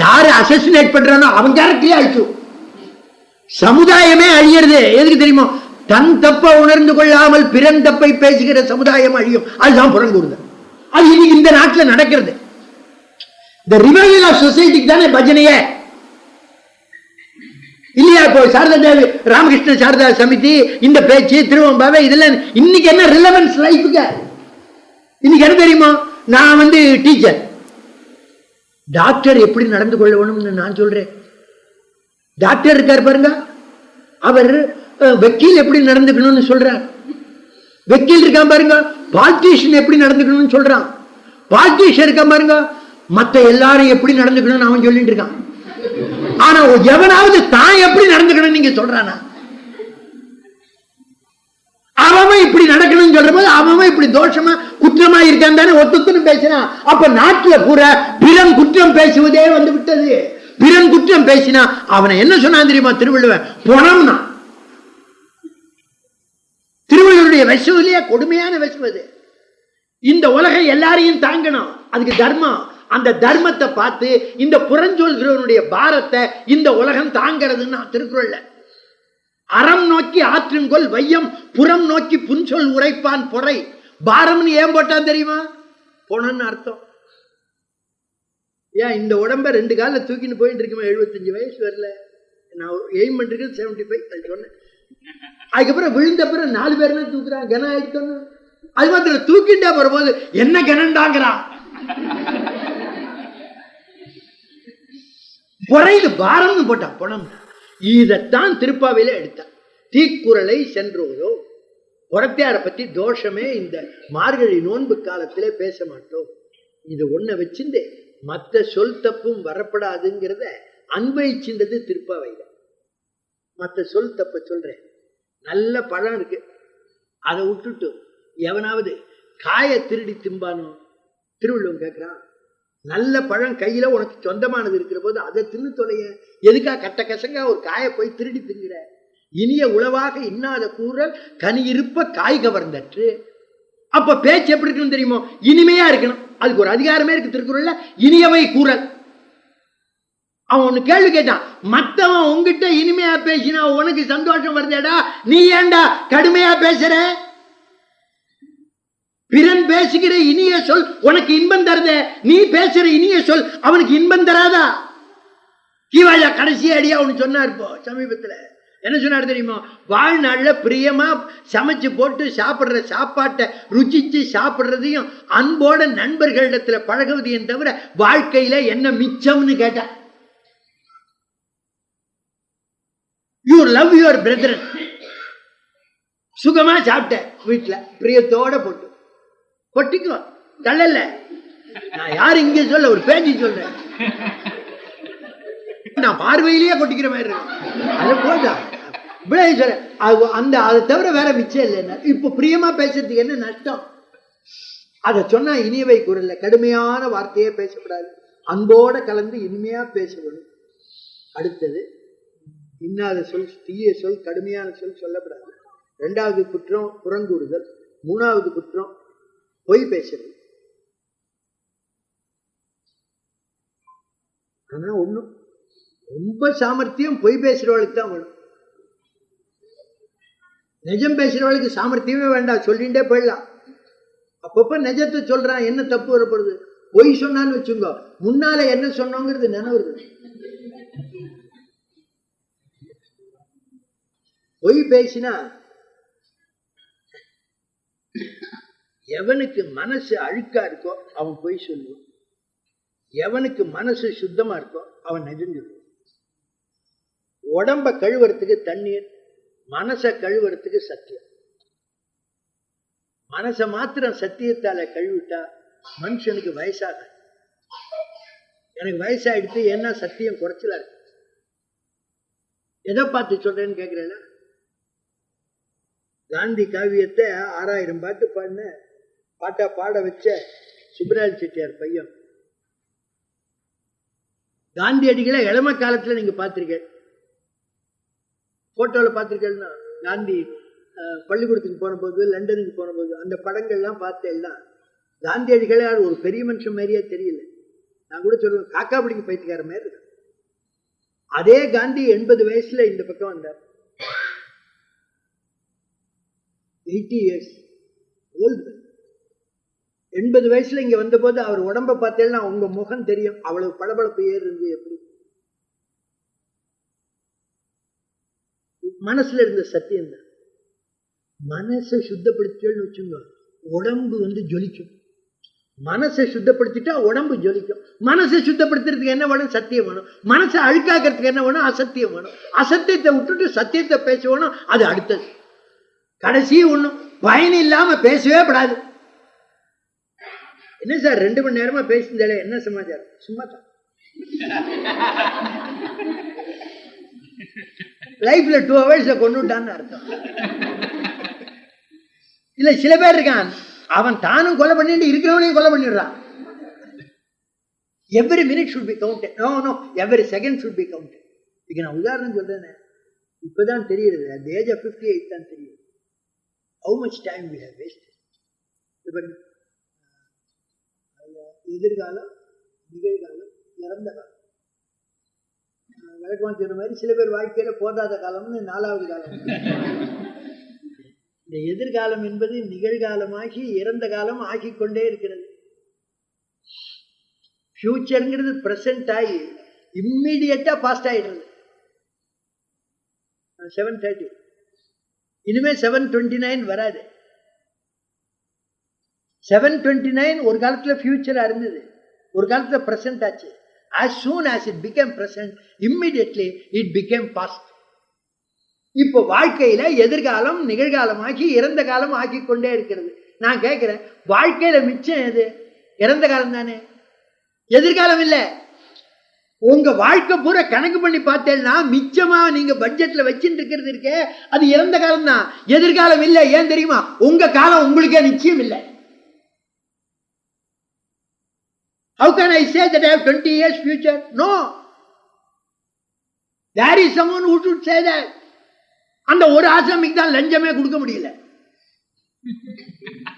யாரு அசசினேட் பண்றானோ அவன் கேரக்டரே அழிச்சு சமுதாயமே அழியறது. எதுக்கு தெரியுமா? தன் தப்ப உணர்ந்து கொள்ளாமல் பிறன் தப்பை பேசுகிற சமுதாயம் அழியும். அதுதான் புறங்கூறுதல். அது இன்னைக்கு இந்த நாட்டில் நடக்கிறது. இந்த ரிவைவல் ஆஃப் சொசைட்டிக்கு தானே பஜனையே இல்லையா? இப்போ சாரதா தேவி, ராமகிருஷ்ண சாரதா சமிதி, இந்த பேச்சு, திருவம்பாவை, இதெல்லாம் இன்னைக்கு என்ன ரிலவன்ஸ் லைஃபுக்கு? இன்னைக்கு என்ன தெரியுமா? நான் டீச்சர், டாக்டர் எப்படி நடந்து கொள்ள வேணும்னு நான் சொல்றேன். டாக்டர் இருக்கார் பாருங்க, அவர் வக்கீல் எப்படி நடந்துக்கணும்னு சொல்றார். வக்கீல் இருக்கான் பாருங்க, பாலிட்டிஷியன் எப்படி நடந்துக்கணும்னு சொல்றான். பாலிட்டிஷியன் இருக்கான் பாருங்க, மற்ற எல்லாரும் எப்படி நடந்துக்கணும்னு அவன் சொல்லிட்டு இருக்கான். ஆனா எவனாவது தான் எப்படி நடந்துக்கணும் நீங்க சொல்றானா? அவன் இப்படி நடக்கணும்னு சொல்ற போது அவன் இப்படி தோஷமா குற்றமா இருக்கான் தானே ஒத்துத்துன்னு பேசினான். அப்ப நாட்டுல பூரா பிறன் குற்றம் பேசுவதே விட்டது. பிறன் குற்றம் பேசினா அவனை என்ன சொன்னான் தெரியுமா திருவள்ளுவர்? பொணம்னா. திருவள்ளுவருடைய விஷுவலையே கொடுமையான விஷுவது. இந்த உலகம் எல்லாரையும் தாங்கணும், அதுக்கு தர்மம். அந்த தர்மத்தை பார்த்து இந்த புறஞ்சொல்கிறவனுடைய பாரத்தை இந்த உலகம் தாங்கிறதுன்னா திருக்குறள்ல. அறம் நோக்கி ஆற்றுங்கொள் வையம், புறம் நோக்கி புன்சொல் உரைப்பான் பொறை. பாரம்னு ஏன் போட்டான் தெரியுமா? பொணன்னு அர்த்தம். ஏன் இந்த உடம்ப 2 காலில் தூக்கின்னு போயிட்டு இருக்குமா? 75 வயசு வரல, நான் எய்ம் பண்ணிருக்கு 75 அது சொன்னேன். அதுக்கப்புறம் விழுந்த பிறகு 4 பேருமே தூக்குறான், கனம் ஆயிடுச்சு. அது மாத்திரம் தூக்கிட்டே போறபோது என்ன கனண்டாங்கிறான். பொறைது பாரம்னு போட்டான், பொணம். இதைத்தான் திருப்பாவையில எடுத்தான். தீக்குறளை சென்றோதோ, புறத்தையாரை பத்தி தோஷமே இந்த மார்கழி நோன்பு காலத்திலே பேச மாட்டோம். இது ஒன்ன வச்சிருந்து மற்ற சொல் தப்பும் வரப்படாதுங்கிறத அன்வயிச்சின்றது திருப்பாவையில. மற்ற சொல் தப்ப சொல்றேன். நல்ல பழம் இருக்கு, அதை விட்டுட்டு எவனாவது காய திருடி திம்பானோ? திருவள்ளுவன் கேட்கிறான், நல்ல பழம் கையில உனக்கு சொந்தமானது இருக்கிற போது அதை தின்னு தொலைய, எதுக்கா கட்ட கசங்கா ஒரு காய போய் திருடி தின்கிற? இனிய உளவாக இன்னாத கூறல் கனி இருப்ப காய் கவர்ந்தற்று. அப்ப பேச்சு எப்படி இருக்கணும் தெரியுமோ? இனிமையா இருக்கணும். அதுக்கு ஒரு அதிகாரமே இருக்கு திருக்குறள்ல, இனியவை கூறல். அவன் ஒண்ணு கேள்வி கேட்டான், மத்தவன் உங்ககிட்ட இனிமையா பேசினா உனக்கு சந்தோஷம் வருதேடா, நீ ஏண்டா கடுமையா பேசுற? பிறன் பேசுகிற இனிய சொல் உனக்கு இன்பம் தருத, நீ பேசுற இனிய சொல் அவனுக்கு இன்பம் தராதா? கீவாஜா கடைசி அடியா ஒண்ணு சொன்னார் இப்போ சமீபத்துல. என்ன சொன்னார் தெரியுமா? வாழ்நாள்ல பிரியமா சமைச்சு போட்டு சாப்பிடுற சாப்பாட்டை ருச்சிச்சு சாப்பிடுறதையும் அன்போட நண்பர்களிடத்துல பழகுவதையும் தவிர வாழ்க்கையில என்ன மிச்சம்னு கேட்ட. You love your brethren. சுகமா சாப்பிட்ட வீட்டுல பிரியத்தோட போட்டு கொட்டிக்கோ, தள்ளல. நான் யாரு இங்க சொல்ல, ஒரு பேச்சு சொல்றேன். நான் பார்வையிலேயே கொட்டிக்கிற மாதிரி இருக்கும். அது போதா சொல்ல, அந்த அதை தவிர வேற மிச்சம் இல்லைன்னா இப்ப பிரியமா பேசுறதுக்கு என்ன நஷ்டம்? அதை சொன்னா இனியவை குரல்ல கடுமையான வார்த்தையே பேசக்கூடாது, அன்போட கலந்து இனிமையா பேசணும். அடுத்தது இன்னாத சொல், தீய சொல், கடுமையான சொல் சொல்லப்படாது. 2வது குற்றம் புறங்கூறுதல். 3வது குற்றம் பொய் பேசுறது. ஆனா ஒண்ணும் ரொம்ப சாமர்த்தியம் பொய் பேசுறவளுக்கு தான் வேணும். நிஜம் பேசுறவளுக்கு சாமர்த்தியமே வேண்டாம், சொல்லிட்டே போயிடலாம். அப்பப்ப நிஜத்தை சொல்றான், என்ன தப்பு வரப்படுது? பொய் சொன்னான்னு வச்சுங்க, முன்னால என்ன சொன்னோங்கிறது நினைவுறது. பொய் பேசினா எவனுக்கு மனசு அழுக்கா இருக்கோ அவன் பொய் சொல்லுவான், எவனுக்கு மனசு சுத்தமா இருக்கோ அவன் நிஜம் சொல்லுவான். உடம்ப கழுவுறதுக்கு தண்ணீர், மனசை கழுவுறதுக்கு சத்தியம். மனசை மாத்திரம் சத்தியத்தால கழுவிட்டா மனுஷனுக்கு வயசாக. எனக்கு வயசாயிடுத்து, ஏன்னா சத்தியம் குறைச்சலா இருக்கு. எதை பார்த்து சொல்றேன்னு கேட்கிறேன்னா, காந்தி காவியத்தை 6000 பாட்டு பாட்டா பாட வச்ச சுப்பராஜ் செட்டியார் பையன். காந்தியடிகளை இளம காலத்துல நீங்க பார்த்திருக்கீங்க, போட்டோல பார்த்திருக்கீங்கன்னா, காந்தி பள்ளிக்கூடத்துக்கு போன போது, லண்டனுக்கு போன போது அந்த படங்கள்லாம் பார்த்தேன்னா காந்தியடிகளே ஒரு பெரிய மனுஷன் மாதிரியே தெரியல. நான் கூட சொல்லுவேன், காக்கா பிடிக்க பைத்தியக்கார மாதிரி இருக்கு. அதே காந்தி 80 வயசுல இந்த பக்கம் வந்தார். 80 years old. 80 வயசுல இங்க வந்த போது அவர் உடம்ப பார்த்தேன்னா உங்க முகம் தெரியும், அவ்வளவு பளபளப்பு ஏறு இருந்து. எப்படி மனசுல இருந்த சத்தியம் தான். மனசை சுத்தப்படுத்தணும்னு வச்சுங்க, உடம்பு ஜொலிக்கும். மனசை சுத்தப்படுத்திட்டா உடம்பு ஜொலிக்கும். மனசை சுத்தப்படுத்துறதுக்கு என்ன வேணும்? சத்தியம் வேணும். மனசை அழுக்காக்கிறதுக்கு என்ன வேணும்? அசத்தியம் வேணும். அசத்தியத்தை விட்டுட்டு சத்தியத்தை பேச வேணும். அது அடுத்தது. கடைசி ஒண்ணும் பயன் இல்லாம பேசவே படாது. என்ன சார் 2 மணி நேரமா பேசியிருந்தாலே என்ன சமாச்சாரம்? சும்மா தான். லைஃப்ல 2 hours கொண்டுட்டான்னு அர்த்தம். இல்ல சில பேர் இருக்கான், அவன் தானும் கொலை பண்ணிட்டு இருக்கிறவனையும் கொலை பண்ணிடுறான். Every minute should be counted. No, every second should be counted. இதுக்கு நான் உதாரணம் சொல்றேன். இப்பதான் தெரியுது, at the age of 58 தான் தெரியுது how much time we have wasted. எதிர்காலம், நிகழ்காலம், இறந்த காலம். வழக்கமாக சொன்ன மாதிரி சில பேர் வாழ்க்கையில போதாத காலம்னு 4வது காலம். இந்த எதிர்காலம் என்பது நிகழ்காலமாகி இறந்த காலம் ஆகிக்கொண்டே இருக்கிறது. ஃபியூச்சர்ங்கிறது பிரசன்ட் ஆகி இம்மிடியட்டா பாஸ்ட் ஆயிடுறது. 7:30 இனிமே 7:29 வராது. 7:29 ஒரு காலத்துல ஃபியூச்சரா இருந்தது, ஒரு காலத்துல பிரசன்ட் ஆச்சு. As soon as it became present, immediately it became past. இப்போ வாழ்க்கையில எதிர்காலம் நிகழ்காலமாகி இறந்த காலம் ஆக்கி கொண்டே இருக்கிறது. நான் கேட்கிறேன், வாழ்க்கையில மிச்சம் எது? இறந்த காலம் தானே, எதிர்காலம் இல்ல. உங்க வாழ்க்கை பூரா கணக்கு பண்ணி பார்த்தேன்னா மிச்சமா நீங்க பட்ஜெட்ல வச்சுட்டு இருக்கிறது இருக்கே, அது இறந்த காலம் தான், எதிர்காலம் இல்லை. ஏன் தெரியுமா? உங்க காலம் உங்களுக்கே நிச்சயம் இல்லை. How can I say that I have 20 years future? No. There is someone who should say that. அந்த ஒரு ஆசாமிக்கு தான் லஞ்சமே கொடுக்க முடியல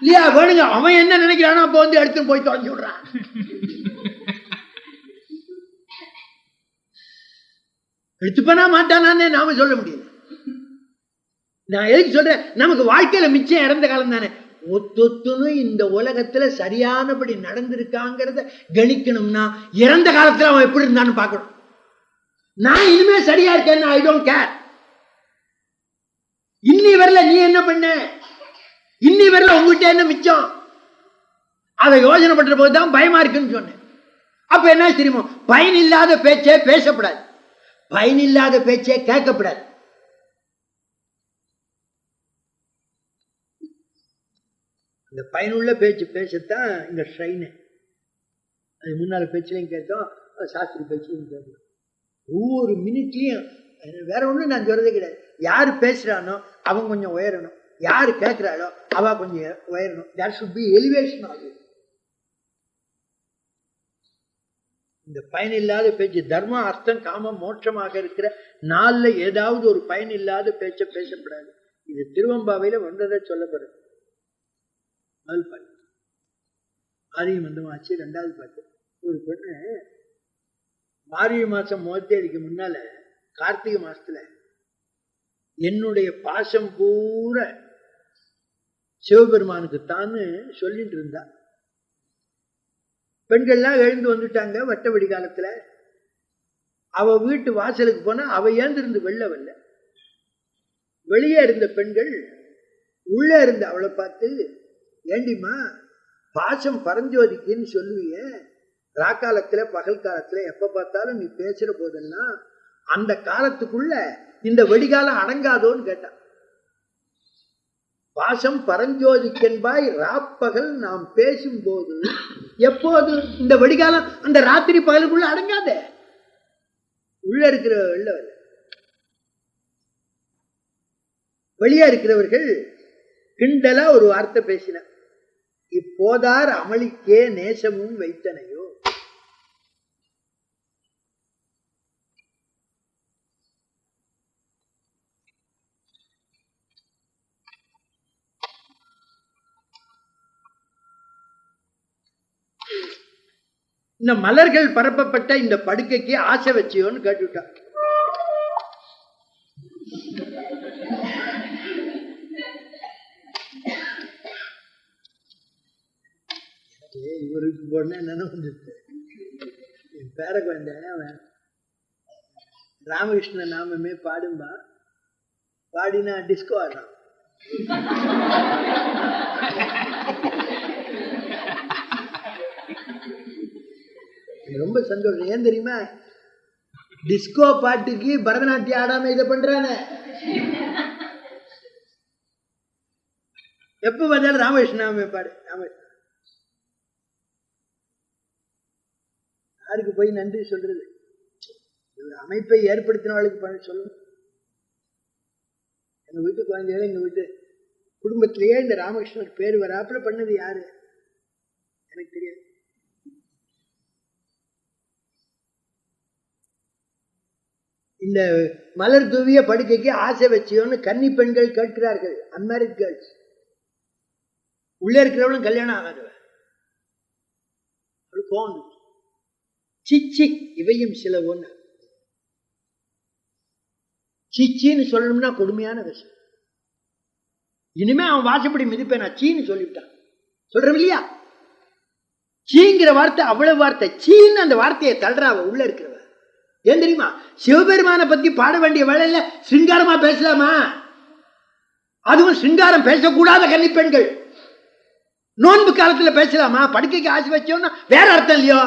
இல்லையா? வேணுங்க, அவன் என்ன நினைக்கிறானோ அப்ப எடுத்து போய் தொலைஞ்சு விடுறான். எடுத்துப்பனா மாட்டானே நாம சொல்ல முடியல. நான் எதுக்கு சொல்றேன்? நமக்கு வாழ்க்கையில மிச்சம் இறந்த காலம் தானே. ஒத்தொத்துன்னு இந்த உலகத்துல சரியானபடி நடந்திருக்காங்கிறத கணிக்கணும்னா இறந்த காலத்துல அவன் எப்படி இருந்தான்னு பார்க்கணும். நான் இனிமே சரியா இருக்கேன்னு ஐ டோன்ட் கேர். இன்னி வரல நீ என்ன பண்ண, இன்னி வரல உங்ககிட்ட என்ன மிச்சம், அதை யோசனை பண்ற போதுதான் பயமா இருக்குன்னு சொன்னேன். அப்ப என்ன தெரியுமோ, பயன் இல்லாத பேச்சே பேசப்படாது, பயன் இல்லாத பேச்சே கேட்கப்படாது. இந்த பயனுள்ள பேச்சு பேசத்தான் இந்த ட்ரெயினு. அது முன்னாள் பேச்சுலையும் கேட்டோம், சாஸ்திரி பேச்சுலையும் கேட்கணும். ஒவ்வொரு மினிட்லையும் வேற ஒன்றும் நான் சொல்றதே கிடையாது. யார் பேசுறானோ அவன் கொஞ்சம் உயரணும், யார் கேட்கிறாளோ அவ கொஞ்சம் உயரணும். தேர் ஷுட் பி எலிவேஷன் ஆகும். இந்த பயன் இல்லாத பேச்சு, தர்மம் அர்த்தம் காமம் மோட்சமாக இருக்கிற நாள்ல ஏதாவது ஒரு பயன் இல்லாத பேச்ச பேசப்படாது. இது திருவம்பாவையில வந்ததை சொல்லப்படுது. முதல் பாட்டு ஆதியும் மந்தமாச்சு. 2வது பாட்டு, ஒரு பொண்ணு மார்கழி மாசம் 30 முன்னால கார்த்திகை மாசத்துல என்னுடைய பாசம் பூரா சிவபெருமானுக்கு தான் சொல்லிட்டு இருந்தா. பெண்கள்லாம் எழுந்து வந்துட்டாங்க வட்ட வெடி காலத்துல. அவ வீட்டு வாசலுக்கு போனா அவ ஏந்திருந்து வெளில வரல. வெளியே இருந்த பெண்கள் உள்ள இருந்த அவளை பார்த்து, ஏண்டிமா பாசம் பரஞ்சோதிக்குன்னு சொல்லுவிய, ராக்காலத்துல பகல் காலத்துல எப்ப பார்த்தாலும் நீ பேசுற போதெல்லாம் அந்த காலத்துக்குள்ள இந்த வெடிகாலம் அடங்காதோன்னு கேட்டான். பாசம் பரஞ்சோதிக்கென்பாய் ராப்பகல் நாம் பேசும்போது எப்போது இந்த வெடிகாலம் அந்த ராத்திரி பகலுக்குள்ள அடங்காத. உள்ள இருக்கிற வெளியே இருக்கிறவர்கள் கிண்டலா ஒரு வார்த்தை பேசின, இப்போதார் அமளிக்கே நேசமும் வைத்தனையோ. இந்த மலர்கள் பரப்பப்பட்ட இந்த படுக்கைக்கு ஆசை வச்சியோன்னு கேட்டுட்டான். இவருக்கு போன என்னன்னு வந்துட்டு என் பேர குழந்தை அவன் ராமகிருஷ்ண நாமமே பாடும்பா, பாடினா டிஸ்கோ ஆடுறான். ரொம்ப சந்தோஷம். ஏன் தெரியுமா? டிஸ்கோ பாட்டுக்கு பரதநாட்டியம் ஆடாம இதை பண்றானே. எப்ப பார்த்தாலும் ராமகிருஷ்ணாமே பாடு. ராமகிருஷ்ணா யாருக்கு போய் நன்றி சொல்றது? அமைப்பை ஏற்படுத்தினவளுக்கு பண்ண சொல்லணும். எங்க வீட்டு குழந்தைகள் எங்க வீட்டு குடும்பத்திலேயே இந்த ராமகிருஷ்ணனுக்கு பேர் வராப்புல பண்ணது யாரு எனக்கு தெரியாது. இந்த மலர் தூவிய படுக்கைக்கு ஆசை வச்சியோன்னு கன்னி பெண்கள் கேட்கிறார்கள். Unmarried girls. உள்ளே இருக்கிறவளும் கல்யாணம் ஆகாது. சிச்சி இவையும் சில ஒண்ணு. சிச்சின்னு சொல்லணும்னா கொடுமையான விஷயம். இனிமே அவன் வாசப்படி மிதிப்பேன், சீன்னு சொல்லிவிட்டான். சொல்றோம் இல்லையா? சீங்கிற வார்த்தை அவ்வளவு வார்த்தை. சீன்னு அந்த வார்த்தையை தள்ளுறாவ உள்ள இருக்கிறவ. ஏன் தெரியுமா? சிவபெருமானை பத்தி பாட வேண்டிய வேலையில சிங்காரமா பேசலாமா? அதுவும் சிங்காரம் பேசக்கூடாத கன்னி பெண்கள் நோன்பு காலத்துல பேசலாமா? படுக்கைக்கு ஆசை வச்சோம்னா வேற அர்த்தம் இல்லையோ?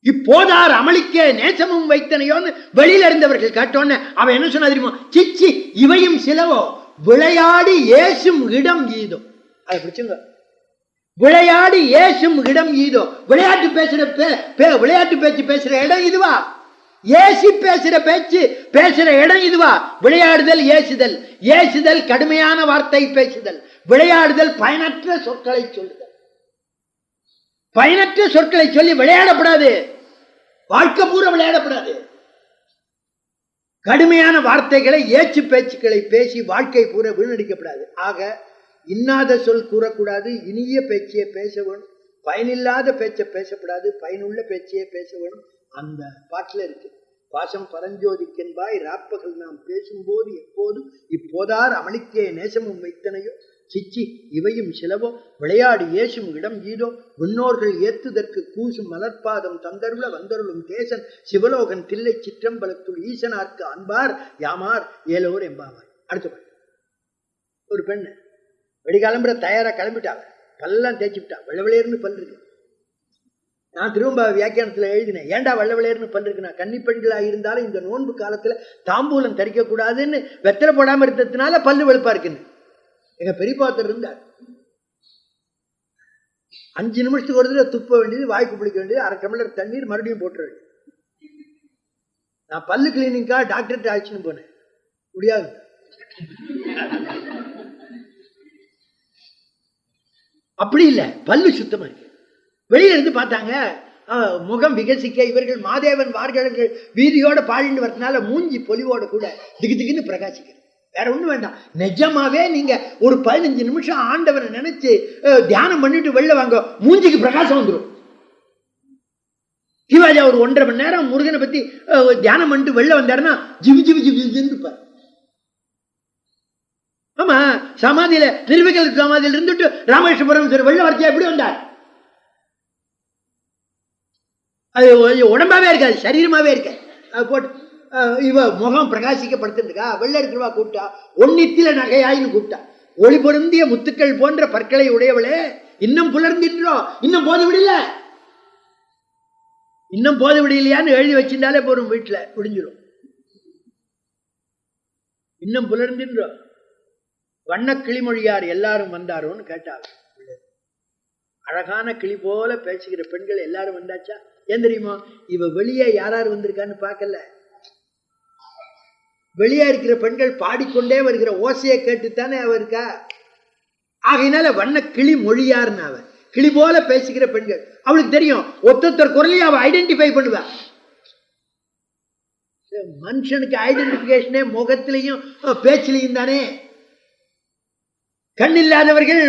இப்போதார் அமளிக்கே நேசமும் வைத்தனையோன்னு வெளியில இருந்தவர்கள் கேட்டோன்னு அவன் என்ன சொன்னா தெரியுமா? சிச்சி இவையும் சிலவோ விளையாடி ஏசும் இடம் ஈதோ. அதை பிடிச்சுங்க. விளையாடி ஏசும் இடம் ஈதோ. விளையாட்டு பேச்சு பேசுற இடம் இதுவா? ஏசி பேசுற பேச்சு பேசுற இடம் இதுவா? விளையாடுதல் ஏசுதல். ஏசுதல் கடுமையான வார்த்தை பேசுதல். விளையாடுதல் பயனற்ற சொற்களை சொல்லுதல். பயனற்ற சொற்களை சொல்லி விளையாடப்படாது. வாழ்க்கை பூரா விளையாடப்படாது. கடுமையான வார்த்தைகளை ஏச்சு பேச்சுக்களை பேசி வாழ்க்கை பூரா வீணடிக்கப்படாது. ஆக இன்னாத சொல் கூறக்கூடாது. இனிய பேச்சையே பேச வேணும். பயனில்லாத பேச்சை பேசப்படாது. பயனுள்ள பேச்சையே பேச வேணும். அந்த பாட்டில் இருக்கு. பாசம் பரஞ்சோதிக்கென்பாய் ராப்பகல் நாம் பேசும்போது எப்போதும் இப்போதார் அமளிக்கே நேசமும் வைத்தனையோ. சிச்சி இவையும் சிலவோ விளையாடி ஏசும் இடம் ஈதோ. முன்னோர்கள் ஏத்துதற்கு கூசும் மலர்பாதம் தந்தருள வந்தருளும் தேசன் சிவலோகன் தில்லை சிற்றம்பலத்துள் ஈசனார்க்கு அன்பார் யாமார் ஏலோர் எம்பாவார். அடுத்த ஒரு பெண்ணு வெடிகாலம்புற தயாரா கிளம்பிட்டாங்க. பல்லாம் தேய்ச்சி விட்டா. வெள்ளவெளியர்னு பல்லிருக்கு. நான் திரும்ப வியாக்கியானத்துல எழுதினேன். ஏண்டா வெள்ளவெளியர்னு பல்லிருக்கு? நான் கன்னி பெண்களா இருந்தாலும் இந்த நோன்பு காலத்துல தாம்பூலம் தரிக்க கூடாதுன்னு வெத்தலை போடாம இருந்ததுனால பல்லு வெளுப்பா இருக்குன்னு எங்க பெரியப்பாத்தர் இருந்தார். 5 நிமிஷத்துக்கு ஒரு தடவை துப்ப வேண்டியது, வாய்க்கு பிடிக்க வேண்டியது, 1/2 டம்ளர் தண்ணீர் மறுபடியும் போட்டுற வேண்டியது. நான் பல்லு கிளீனிங்காக டாக்டர்கிட்ட அழைச்சின்னு போனேன், முடியாது. அப்படி இல்லை, பல்லு சுத்தமா இருக்கு. வெளியில இருந்து பார்த்தாங்க, முகம் விகசிக்க இவர்கள் மாதேவன் வார்களுக்கு வீதியோட பாடின்னு வரதுனால மூஞ்சி பொலிவோட கூட திக்கு திக்குன்னு பிரகாசிக்கிறது. வேற ஒண்ணும் வேண்டாம். நிஜமாவே நீங்க ஒரு 15 நிமிஷம் ஆண்டவரை நினைச்சு தியானம் பண்ணிட்டு வெளில வாங்க, மூஞ்சிக்கு பிரகாசம் வந்துடும். சிவாஜி ஒரு 1.5 மணி நேரம் முருகனை பத்தி தியானம் பண்ணிட்டு வெளில வந்தாருன்னா ஜிவி ஜிவி ஜிவி இருப்பார். ஆமா, சமாதியில நிர்விகல் சமாதியில இருந்துட்டு ராமேஸ்வரம் வெளில வரைக்கும் எப்படி வந்தார்? அது உடம்பாவே இருக்காது, சரீரமாவே இருக்காது. போட்டு இவ முகம் பிரகாசிக்கப்படுத்திருக்கா, வெள்ள இருக்கிறவா கூப்பிட்டா, ஒன்னித்தில நகையாயின்னு கூப்பிட்டா, ஒளி பொருந்திய முத்துக்கள் போன்ற பற்களை உடையவளே இன்னும் புலர்ந்தின்றோ, இன்னும் போது விடல, இன்னும் போது விடலையான்னு எழுதி வச்சிருந்தாலே போறோம், வீட்டுல முடிஞ்சிடும். இன்னும் புலர்ந்தின்றோ, வண்ண கிளிமொழியார் எல்லாரும் வந்தாரோன்னு கேட்டாங்க. அழகான கிளி போல பேசுகிற பெண்கள் எல்லாரும் வந்தாச்சா? ஏன் தெரியுமா? இவ வெளியே யாராரு வந்திருக்கான்னு பார்க்கல, வெளியே இருக்கிற பெண்கள் பாடிக்கொண்டே வருகிற ஓசையை கேட்டுத்தானே அவ இருக்கா. ஆகையினால வண்ண கிளி மொழியார்னு அவ, கிளி போல பேசுகிற பெண்கள். அவளுக்கு தெரியும், ஒருத்தர் குரலையும் அவ ஐடென்டிஃபை பண்ணுவா. மனுஷனுக்கு ஐடென்டிபிகேஷனே முகத்திலையும் பேச்சிலையும் தானே. கண் இல்லாதவர்கள்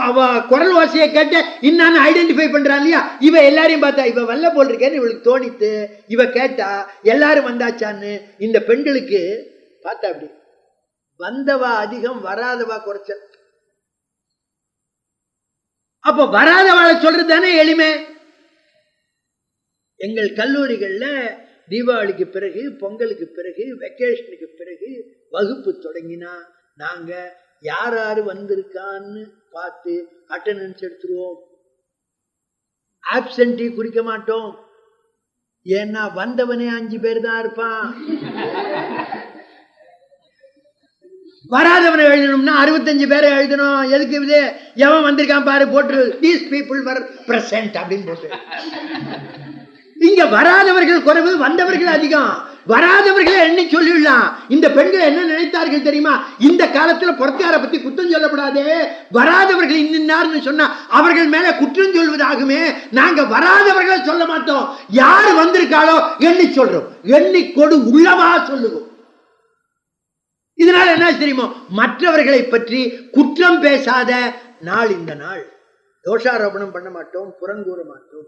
அவ குரல் ஓசையை கேட்ட இன்னும் ஐடென்டிஃபை பண்றா இல்லையா? இவ எல்லாரையும் பார்த்தா இவ வல்ல போல் இருக்கேன்னு இவளுக்கு தோணித்து, இவ கேட்டா எல்லாரும் வந்தாச்சான்னு. இந்த பெண்களுக்கு பார்த்தா அப்படி வந்தவா அதிகம், வராதவா குறைச்ச. அப்ப வராதவாளை சொல்றது தானே எளிமை. எங்கள் கல்லூரிகள்ல தீபாவளிக்கு பிறகு, பொங்கலுக்கு பிறகு, வெக்கேஷனுக்கு பிறகு வகுப்பு தொடங்கினா நாங்க யார் யாரு வந்திருக்கான்னு பார்த்து அட்டெண்டன்ஸ் எடுத்துருவோம். ஆப்சென்டி குறிக்க மாட்டோம். ஏன்னா வந்தவனே 5 பேர் தான் இருப்பான். வராதவனை எழுதணும்னா 65 பேரை எழுதணும். எதுக்கு இது? எவன் வந்திருக்கான் பாரு போட்டு, these people were present அப்படின்னு போட்டு. இங்க வராதவர்கள் குறைவு, வந்தவர்கள் அதிகம். வராதவர்களை எண்ணி சொல்லிடலாம். இந்த பெண்கள் என்ன நினைத்தார்கள் தெரியுமா? இந்த காலத்துல பொறுத்தார பத்தி குற்றம் சொல்லப்படாதே, வராதவர்கள் இன்னார்னு சொன்னா அவர்கள் மேல குற்றம் சொல்வதாகுமே. நாங்க வராதவர்களை சொல்ல மாட்டோம், யாரு வந்திருக்காளோ எண்ணி சொல்றோம். எண்ணி கொடு உள்ளவா சொல்லுவோம். இதனால என்ன தெரியுமோ, மற்றவர்களை பற்றி குற்றம் பேசாத நாள் இந்த நாள். தோஷாரோபணம் பண்ண மாட்டோம், புறங்கூற மாட்டோம்.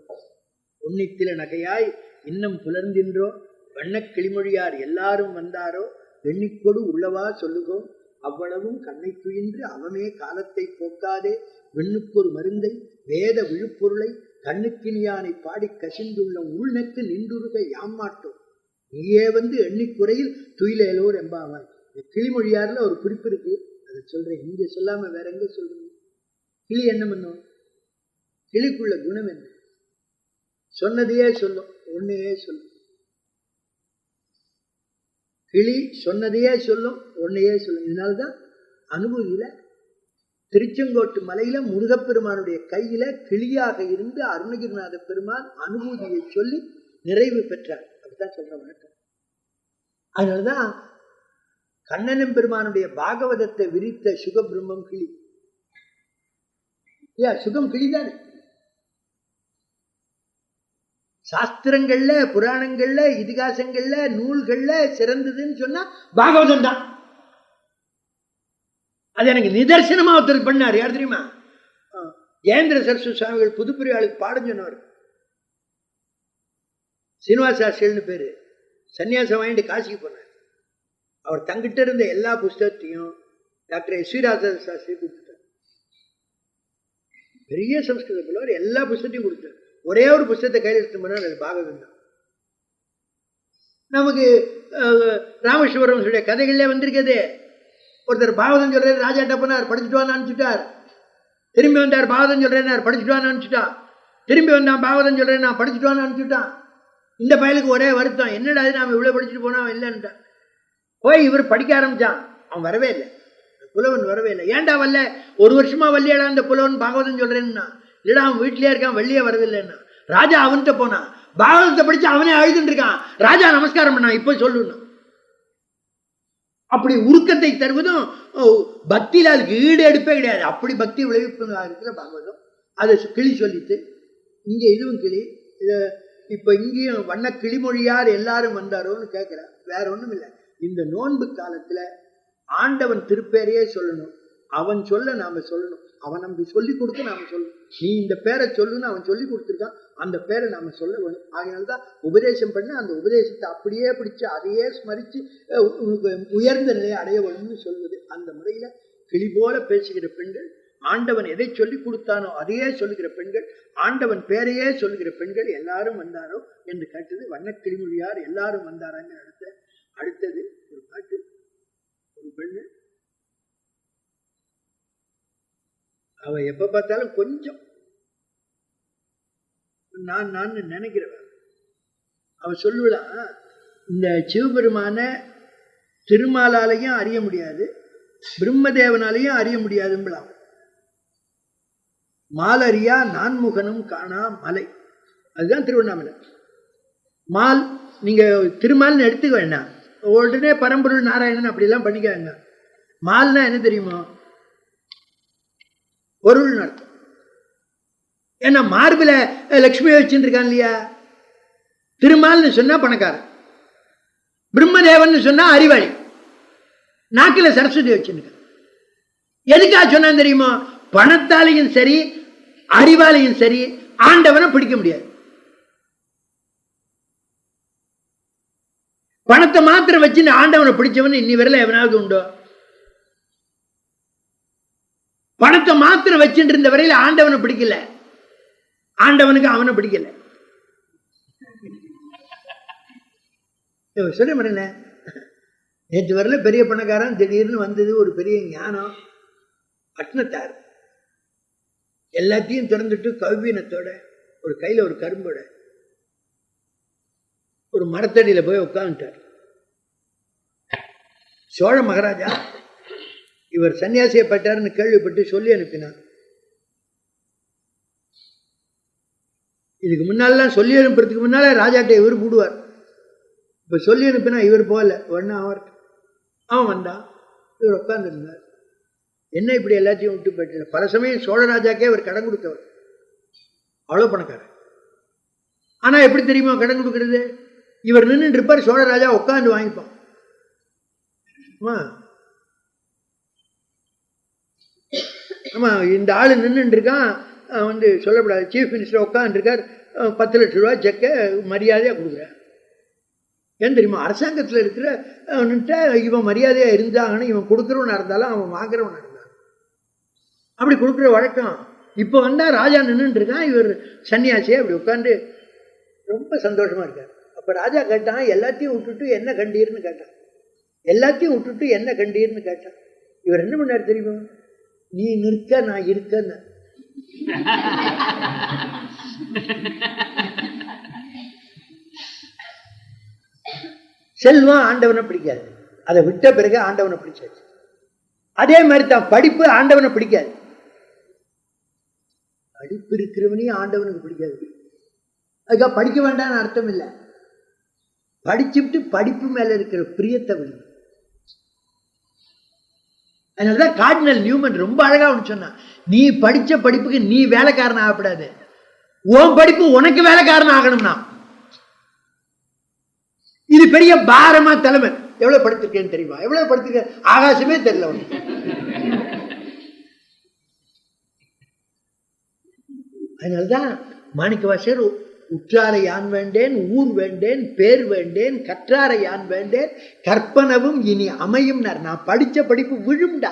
உன்னித்தில நகையாய் இன்னும் புலர்ந்தின்றோ, வண்ண கிளிமொழியார் எல்லாரும் வந்தாரோ, எண்ணிக்கொடு உள்ளவா சொல்லுவோம். அவ்வளவும் கண்ணை துயின்று அவமே காலத்தை போக்காதே, வெண்ணுக்கொரு மருந்தை வேத விழுப்பொருளை கண்ணுக்கினியானை பாடி கசிந்துள்ள உள்நக்கு நின்றுருக யாமாட்டோம். நீயே வந்து எண்ணிக்குறையில் துயிலேலோர் எம்பாவாய். கிளிமொழியார்ல ஒரு குறிப்பு இருக்கு, அதை சொல்றேன். இங்க சொல்லாம வேற எங்க சொல்றீங்க? கிளி என்ன பண்ணும்? கிளிக்குள்ள குணம் என்ன? சொன்னதையே சொல்லும், ஒன்னையே சொல்லும். கிளி சொன்னதையே சொல்லும், ஒன்னையே சொல்லும். இதனால்தான் அனுபூதியில திருச்செங்கோட்டு மலையில முருகப்பெருமானுடைய கையில கிளியாக இருந்து அருணகிரிநாத பெருமான் அனுபூதியை சொல்லி நிறைவு பெற்றார். அப்படித்தான் சொல்ற வணக்கம். அதனாலதான் கண்ணனம் பெருமானுடைய பாகவதத்தை விரித்த சுகபிரம்மம் கிளி. சுகம் கிளிதானே. சாஸ்திரங்கள்ல, புராணங்கள்ல, இதிகாசங்கள்ல, நூல்கள்ல சிறந்ததுன்னு சொன்னா பாகவதம் தான். அது எனக்கு நிதர்சனமா ஒருத்தர் பண்ணார். யார் தெரியுமா? ஜெயேந்திர சரஸ்வதி சுவாமிகள் புதுப்பிரியாளுக்கு பாடம் சொன்னவர். சீனிவாசாஸ்திரின்னு பேரு. சன்னியாசம் வாங்கிட்டு காசிக்கு போனார். அவர் தங்கிட்ட இருந்த எல்லா புஸ்தகத்தையும் டாக்டர் எஸ் வி ராஜசாஸ்திரி கொடுத்துட்டார். பெரிய சம்ஸ்கிருத புலவர், எல்லா புஸ்தகத்தையும் கொடுத்தார். ஒரே ஒரு புஸ்தகத்தை கையில் எடுத்து போனால் அது பாகவதம் தான். நமக்கு ராமேஸ்வரம் கதைகள்ல வந்திருக்குது. ஒருத்தர் பாகவதம் சொல்றாரு, ராஜாட்ட போனார், படிச்சுட்டு வான்னு அனுப்பிச்சுட்டார். திரும்பி வந்தார், பாகவதம் சொல்றேன், படிச்சுட்டு வான்னு அனுப்பிச்சுட்டான். திரும்பி வந்தான், பாகவதம் சொல்றேன், நான் படிச்சுட்டு வான்னு அனுப்பிச்சுட்டான். இந்த பயலுக்கு ஒரே வருத்தம், என்னடா அது நாம இவ்வளவு படிச்சுட்டு போனா இல்லைன்ட்டான். போய் இவர் படிக்க ஆரம்பிச்சான், அவன் வரவே இல்லை, புலவன் வரவே இல்லை. ஏன்டா வரல? 1 வருஷமா வல்லியாடா அந்த புலவன் பாகவதம் சொல்றேன்னா. இல்லடா அவன் வீட்டிலே இருக்கான், வெளியே வரதில்லைன்னா. ராஜா அவன்கிட்ட போனான், பாகவதத்தை படிச்சு அவனே அழுதுட்டு இருக்கான். ராஜா நமஸ்காரம் பண்ணான், இப்போ சொல்லுன்னா. அப்படி உருக்கத்தை தருவதும் பக்தியில் அதுக்கு ஈடு எடுப்பே கிடையாது. அப்படி பக்தி விளைவிப்பு இருக்கிற பாகவதம். அதை கிளி சொல்லிட்டு இங்கே இதுவும் கிளி. இதை இப்போ இங்கேயும் வண்ண கிளிமொழியார் எல்லாரும் வந்தாரோன்னு கேட்குறேன். வேற ஒன்றும் இல்லை. இந்த நோன்பு காலத்தில் ஆண்டவன் திருப்பேரையே சொல்லணும், அவன் சொல்ல நாம சொல்லணும், அவன் நமக்கு சொல்லி கொடுத்து நாம சொல்லணும். நீ இந்த பேரை சொல்லுன்னு அவன் சொல்லி கொடுத்துருக்கான், அந்த பேரை நாம சொல்ல வேணும். ஆகையினால்தான் உபதேசம் பண்ணி அந்த உபதேசத்தை அப்படியே பிடிச்சு அதையே ஸ்மரித்து உயர்ந்த நிலையை அடைய வேணும்னு சொல்வது. அந்த முறையில் கிளி போல பேசுகிற பெண்கள், ஆண்டவன் எதை சொல்லி கொடுத்தானோ அதையே சொல்லுகிற பெண்கள், ஆண்டவன் பேரையே சொல்லுகிற பெண்கள் எல்லாரும் வந்தாரோ என்று கேட்டது வண்ணக்கிளிமொழியார் எல்லாரும் வந்தாராங்க. அடுத்தது ஒரு பாட்டு. ஒரு பெண்ணு, அவ எப்ப பார்த்தாலும் கொஞ்சம் நான் நினைக்கிறவன். அவ சொல்லுவா, இந்த சிவபெருமான திருமாலாலையும் அறிய முடியாது, பிரம்மதேவனாலையும் அறிய முடியாதுங்களாம். மாலரியா நான்முகனும் காணா மலை, அதுதான் திருவண்ணாமலை. மால் நீங்க திருமால்னு எடுத்துக்க வேண்டாம், உடனே பரம்பொருள் நாராயணன் அப்படிலாம் பண்ணிக்காங்க. மால்னா என்ன தெரியுமா? பொருள் அர்த்தம். ஏன்னா மார்பில லட்சுமியை வச்சுட்டு இருக்கான் இல்லையா. திருமால்னு சொன்னா பணக்காரன், பிரம்மதேவன் சொன்னா அறிவாளி, நாக்கில சரஸ்வதி வச்சுருக்கான். எதுக்காக சொன்னான் தெரியுமா? பணத்தாலையும் சரி அறிவாலையும் சரி ஆண்டவனை பிடிக்க முடியாது. பணத்தை மாத்திரம் வச்சு ஆண்டவனை பிடிச்சவன் இன்னி வரல எவனாவது உண்டோ? பணத்தை மாத்திரம் வச்சுட்டு இருந்த வரையில ஆண்டவனை பிடிக்கல, ஆண்டவனுக்கு அவனை பிடிக்கல. சொல்ல மாட்டேன். நேற்று வரல பெரிய பணக்காரன், திடீர்னு வந்தது ஒரு பெரிய ஞானம். பட்னத்தார் எல்லாத்தையும் திறந்துட்டு கவ்வினத்தோட ஒரு கையில ஒரு கரும்போட ஒரு மரத்தடியில போய் உட்காந்துட்டார். சோழ மகாராஜா இவர் சன்னியாசியப்பட்டார்னு கேள்விப்பட்டு சொல்லி அனுப்பினார். இதுக்கு முன்னாலாம் சொல்லி அனுப்புறதுக்கு முன்னால ராஜாட்ட இவர் கூடுவார். இப்ப சொல்லி அனுப்பினா இவர் போகல, ஒன்னா அவன் வந்தான், இவர் உட்கார்ந்து இருந்தார். என்ன இப்படி எல்லாத்தையும் விட்டு போயிட்டு? பல சமயம் சோழராஜாக்கே அவர் கடன் கொடுத்தவர், அவ்வளவு பணக்காரர். ஆனா எப்படி தெரியுமா கடன் கொடுக்கறது? இவர் நின்று இருப்பார், சோழராஜா உட்காந்து வாங்கிப்பான். ஆமா, இந்த ஆளு நின்று இருக்கான், வந்து சொல்லப்படாது, சீஃப் மினிஸ்டர் உட்காந்து இருக்கார், 10 லட்சம் ரூபாய் செக்க மரியாதையா கொடுக்குறார். ஏன் தெரியுமா? அரசாங்கத்தில் இருக்கிற இவன் மரியாதையா இருந்தாங்கன்னு, இவன் கொடுக்குறவனா இருந்தாலும் அவன் வாங்குறவனா இருந்தான், அப்படி கொடுக்குற வழக்கம். இப்போ வந்தா ராஜா நின்று இருக்கான், இவர் சன்னியாசியா அப்படி உட்காந்து ரொம்ப சந்தோஷமா இருக்கார். அப்ப ராஜா கேட்டான், எல்லாத்தையும் விட்டுட்டு என்ன கண்டீர்னு கேட்டான். எல்லாத்தையும் விட்டுட்டு என்ன கண்டீர்னு கேட்டான். இவர் என்ன பண்ணார் தெரியுமா? நீ நிற்க நான் இருக்கன்னு. செல்வம் ஆண்டவனை பிடிக்காது, அதை விட்ட பிறகு ஆண்டவனை பிடிச்சாச்சு. அதே மாதிரி தான் படிப்பு ஆண்டவனை பிடிக்காது. படிப்பு இருக்கிறவனையும் ஆண்டவனுக்கு பிடிக்காது. அதுக்காக படிக்க வேண்டாம்னு அர்த்தம் இல்லை. படிச்சுட்டு படிப்பு மேல இருக்கிற பிரியத்தை விடும். அதனாலதான் கார்டினல் நியூமன் ரொம்ப அழகா ஒன்று சொன்னான், நீ படிச்ச படிப்புக்கு நீ வேலைக்காரன் ஆகப்படாது, உன் படிப்பு உனக்கு வேலைக்காரன் ஆகணும்னா. இது பெரிய பாரமா தலைமை. எவ்வளவு படிச்சிருக்கேன்னு தெரியுமா? எவ்வளவு படிச்சிருக்க? ஆகாசமே தெரியல உனக்கு. அதனால்தான் மாணிக்கவாசகர் உற்றாரை யான் வேண்டேன், ஊர் வேண்டேன், பேர் வேண்டேன், கற்றாரை யான் வேண்டேன், கற்பனவும் இனி அமையும். நான் படிச்ச படிப்பு விழும்டா.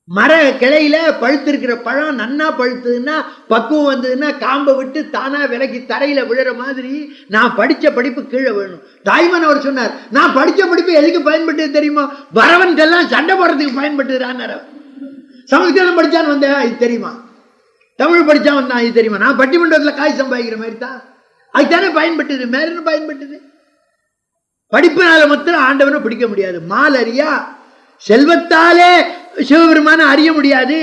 மர கிளையில பழுத்திருக்கிற பழம் நன்னா பழுத்ததுன்னா, பக்குவம் வந்ததுன்னா காம்பை விட்டு தானா விலகி தரையில விழுற மாதிரி நான் படிச்ச படிப்பு கீழே வேணும். தாய்மான் அவர் சொன்னார், நான் படிச்ச படிப்பு எதுக்கு பயன்பட்டு தெரியுமா? வரவன்கெல்லாம் சண்டை போடுறதுக்கு பயன்பட்டுறான். சமஸ்கிருதம் படிச்சான்னு வந்தேன், இது தெரியுமா? தமிழ் படிச்சா வந்தான், இது தெரியுமா? நான் பட்டிமன்றத்தில் காய் சம்பாதிக்கிற மாதிரி தான், அதுதானே பயன்பட்டது. மேல பயன்பட்டது. படிப்பினால மாத்திரம் ஆண்டவனை பிடிக்க முடியாது. மாலரியா செல்வத்தாலே சிவபெருமான அறிய முடியாது,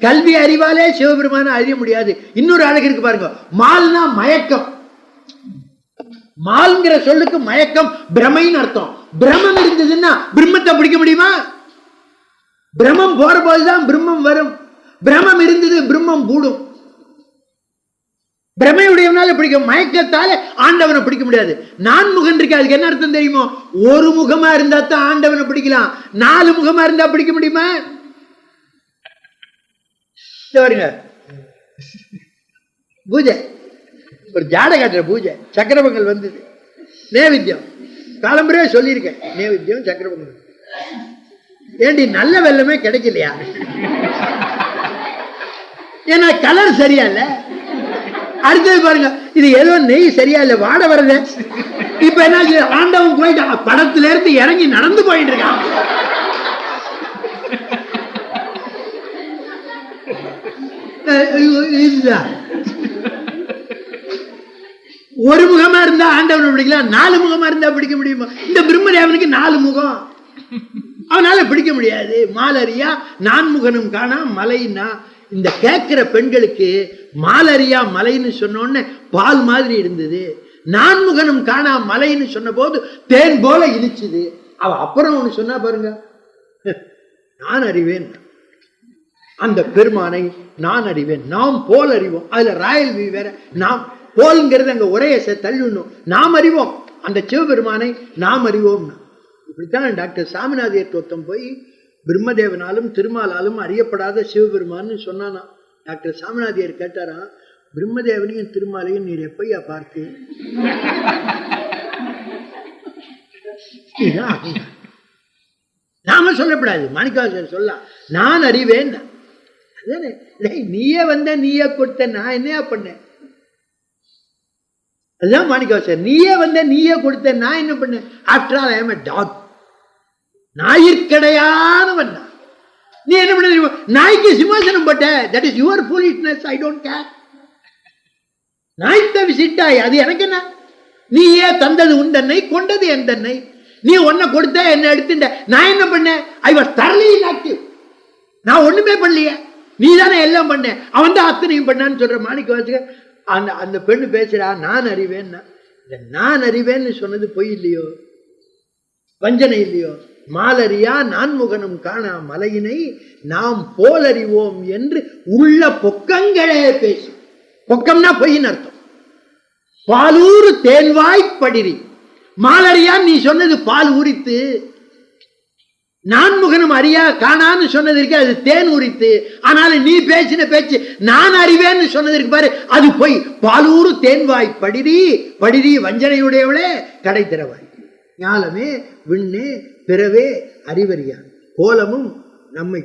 கல்வி அறிவாலே சிவபெருமான அறிய முடியாது. இன்னொரு அழகு இருக்கு பாருங்க, மால்னா மயக்கம். மால்ங்கிற சொல்லுக்கு மயக்கம், பிரமைன்னு அர்த்தம். பிரமம் இருந்ததுன்னா பிரம்மத்தை பிடிக்க முடியுமா? பிரமம் போற போதுதான் பிரம்மம் வரும். பிரமம் இருந்தது பிரம்மம் கூடும். பிரமையுடையவனால பிடிக்க, மயக்கத்தால ஆண்டவனை பிடிக்க முடியாது. நான்முகன் இருக்கு, அதுக்கு என்ன அர்த்தம் தெரியுமோ? ஒரு முகமா இருந்தா தான் ஆண்டவனை பிடிக்கலாம். 4 முகமா இருந்தா பிடிக்க முடியுமா? பாருங்க, பூஜை ஒரு ஜாட காட்டுற பூஜை, சக்கர பொங்கல் வந்தது, நேவித்தியம் காலம்பரே சொல்லியிருக்கேன், நேவித்தியம் சக்கர பொங்கல். ஏண்டி நல்ல வெள்ளமே கிடைக்கலையா? ஏன்னா கலர் சரியா இல்ல. அடுத்தது பாருங்க, இது ஏதோ நெய் சரியா இல்ல, வாட வருது. இப்ப என்ன ஆண்டவன் போயிட்டு படத்துல இருந்து இறங்கி நடந்து போயிட்டு இருக்கான். ஒரு முகமா இருந்தா ஆண்டவனை பிடிக்கலாம், 4 முகமா இருந்தா பிடிக்க முடியுமா? இந்த பிரம்மதேவனுக்கு 4 முகம், அவனால பிடிக்க முடியாது. மாலரியா நான்முகனும் காணா மலைன்னா, இந்த கேட்கிற பெண்களுக்கு மாலரியா மலைன்னு சொன்னோன்னு பால் மாதிரி இருந்தது. நான்முகனும் காணா மலைன்னு சொன்ன போது தேன் போல இனிச்சுது. அவ அப்புறம் ஒண்ணு சொன்னா பாருங்க, நான் அறிவேன் அந்த பெருமானை, நான் அறிவேன், நாம் போல் அறிவோம். அதுல ராயல் வி வேற, நாம் போல்ங்கிறது அங்க ஒரே தள்ளுணும். நாம் அறிவோம் அந்த சிவபெருமானை, நாம் அறிவோம். இப்படித்தான் டாக்டர் சாமிநாதையர் தோத்தம் போய் பிரம்மதேவனாலும் திருமாலாலும் அறியப்படாத சிவபெருமான்னு சொன்னானா. டாக்டர் சாமிநாதையர் கேட்டாரா, பிரம்மதேவனையும் திருமாலையும் நீர் எப்பையா பார்த்து? நாம சொல்லப்படாது, மாணிக்கவாசகர் சொல்லலாம், நான் அறிவேன். நீயே வந்த நீயே கொடுத்த, நான் என்னையா பண்ணேன்? அதுதான் மாணிக்கவாசகர், நீயே வந்த நீயே கொடுத்த, நான் என்ன பண்ணேன்? After all I am a dog. நாயிற்கடையானவன். நீ என்ன பண்ண? நாய்க்கு சிம்மாசனம் போட்ட, that is your foolishness, I don't care. நாய்த்த விசிட்டாய், அது எனக்கு என்ன? நீயே தந்தது உன் தன்னை, கொண்டது என் தன்னை. நீ ஒன்ன கொடுத்த, என்ன எடுத்துட்ட, நான் என்ன பண்ணேன்? I was தரலி inactive. நான் ஒண்ணுமே பண்ணலையே, நீ தானே எல்லாம் பண்ண, அவன் தான் அத்தனையும் பண்ணான்னு சொல்ற மாணிக்கவாசகர். அந்த பெண்ணு பேசுறா, நான் அறிவேன். நான் அறிவேன்னு சொன்னது பொய் இல்லையோ, வஞ்சனை இல்லையோ? மாலரியா நான்முகனும் காணா மலையினை நாம் போலறிவோம் என்று உள்ள பொக்கங்களே பேசும். பொக்கம்னா பொய்ன்னு அர்த்தம். பாலூர் தேன்வாய்ப்படிரி. மாலரியா நீ சொன்னது பால் ஊறித்து, நான்முகனும் அறியா காணான்னு சொன்னதற்கு அது தேன் உரித்து. ஆனாலும் நீ பேசின பேச்சு நான் அறிவேன்னு சொன்னதற்கு பாரு, அது போய். பாலூர் தேன்வாய் படிரி, படிரி வஞ்சனையுடையவளே கடை திறவாய். ஞாலமே விண்ணே பிறவே அறிவறியான் கோலமும் நம்மை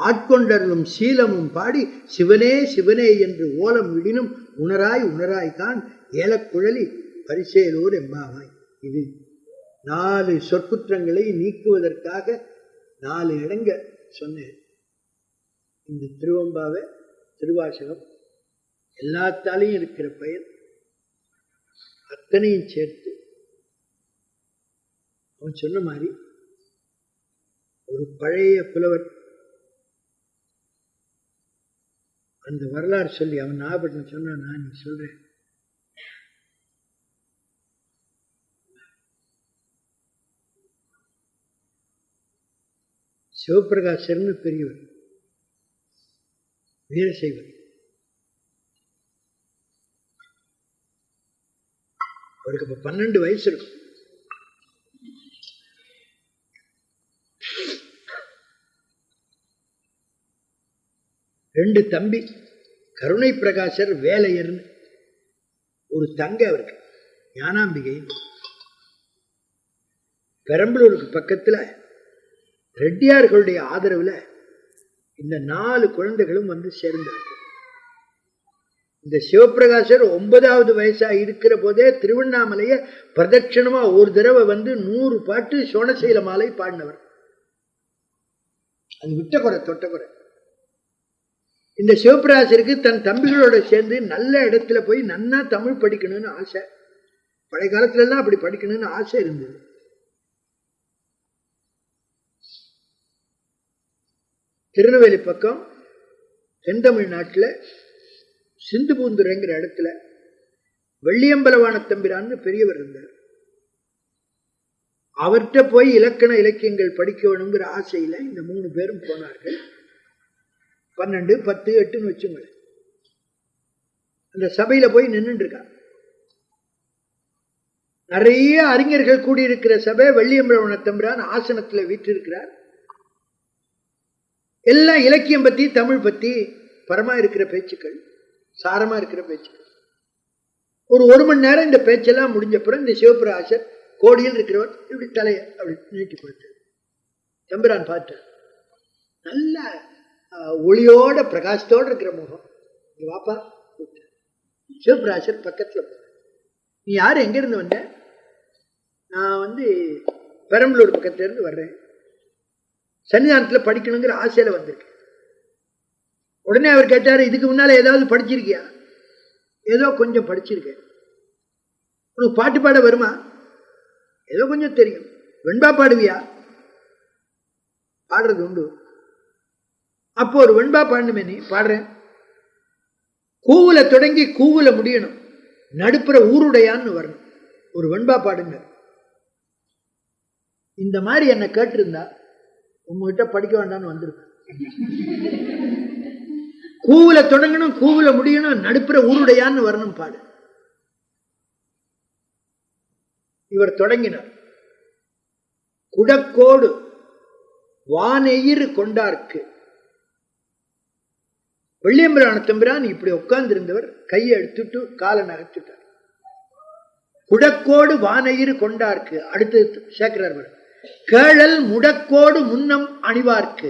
ஆட்கொண்டருளும் சீலமும் பாடி சிவனே சிவனே என்று ஓலம் விடினும் உணராய் உணராய்கான் ஏலக்குழலி பரிசேலோர் எம்பாவாய். இது 4 சொற்குற்றங்களை நீக்குவதற்காக 4 இடங்க சொன்னேன். இந்த திருவம்பாவை திருவாசகம் எல்லாத்தாலையும் இருக்கிற பயன் அத்தனையும் சேர்த்து அவன் சொன்ன மாதிரி ஒரு பழைய புலவர் அந்த வரலாறு சொல்லி அவன் ஞாபகம் சொன்னா, நான் சொல்றேன். சிவபிரகாசர்னு பெரியவர், வீரசைவர். அவருக்கு இப்ப 12 வயசு இருக்கும். ரெண்டு தம்பி, கருணை பிரகாசர் வேலையர்னு ஒரு தங்க அவருக்கு, ஞானாம்பிகை. பெரம்பலூருக்கு பக்கத்துல ரெட்டியார்களுடைய ஆதரவுல இந்த 4 குழந்தைகளும் வந்து சேர்ந்தார்கள். இந்த சிவபிரகாசர் 9வது வயசா இருக்கிற போதே திருவண்ணாமலைய பிரதட்சணமா ஒரு தடவை வந்து 100 பாட்டு சோனசைல மாலை பாடினவர். அது விட்ட குறை தொட்ட குறை. இந்த சிவபிரகாசருக்கு தன் தம்பிகளோட சேர்ந்து நல்ல இடத்துல போய் நன்னா தமிழ் படிக்கணும்னு ஆசை. பழைய காலத்துல எல்லாம் அப்படி படிக்கணும்னு ஆசை இருந்தது. திருநெல்வேலி பக்கம் தென் தமிழ்நாட்டில் சிந்துபூந்துரைங்கிற இடத்துல வெள்ளியம்பலவான தம்பிரான்னு பெரியவர் இருந்தார். அவர்கிட்ட போய் இலக்கண இலக்கியங்கள் படிக்க வேணுங்கிற ஆசையில் இந்த 3 பேரும் போனார்கள். 12, 10, 8ன்னு வச்சுங்க. அந்த சபையில போய் நின்றுட்டு இருக்காங்க. நிறைய அறிஞர்கள் கூடியிருக்கிற சபை. வெள்ளியம்பலவான தம்பிரான் ஆசனத்தில் வீற்றிருக்கிறார். எல்லாம் இலக்கியம் பத்தி, தமிழ் பத்தி பரமா இருக்கிற பேச்சுக்கள், சாரமா இருக்கிற பேச்சுக்கள். ஒரு மணி நேரம் இந்த பேச்செல்லாம் முடிஞ்சப்புறம் இந்த சிவபிரகாசர் கோடியில் இருக்கிறவர் இப்படி தலைய அப்படி நீட்டி பார்த்தார். தம்பிரான் பார்த்தார். நல்ல ஒளியோட பிரகாசத்தோடு இருக்கிற முகம். நீ வாப்பா. சிவபிரகாசர் பக்கத்தில் போற. நீ யாரு, எங்க இருந்து வந்த? நான் பெரம்பலூர் பக்கத்துல இருந்து வர்றேன். சன்னிதானத்தில் படிக்கணுங்கிற ஆசையில வந்திருக்கேன். உடனே அவர் கேட்டாரு, இதுக்கு முன்னால ஏதாவது படிச்சிருக்கியா? ஏதோ கொஞ்சம் படிச்சிருக்கேன். உனக்கு பாட்டு பாட வருமா? ஏதோ கொஞ்சம் தெரியும். வெண்பா பாடுவியா? பாடுறது உண்டு. அப்போ ஒரு வெண்பா பாடணுமே. நீ பாடுறேன். கூவுல தொடங்கி கூவுல முடியணும், நடுப்புற ஊருடையான்னு வரணும். ஒரு வெண்பா பாடுங்க. இந்த மாதிரி என்ன கேட்டிருந்தா உங்ககிட்ட படிக்க வேண்டாம்னு வந்திருப்பேன். கூவுல தொடங்கணும், கூவுல முடியணும், நடுப்புற ஊருடையான்னு வரணும் பாடு. இவர் தொடங்கினார். குடக்கோடு வானெயிறு கொண்டார்க்கு. வெள்ளியம்பலவான தம்பிரான் இப்படி உட்கார்ந்து இருந்தவர் கையை எடுத்துட்டு காலை நகர்த்திட்டார். குடக்கோடு வானெயிறு கொண்டார்க்கு. அடுத்து சேர்க்கிறார். கேழல் முடக்கோடு முன்னம் அணிவார்க்கு.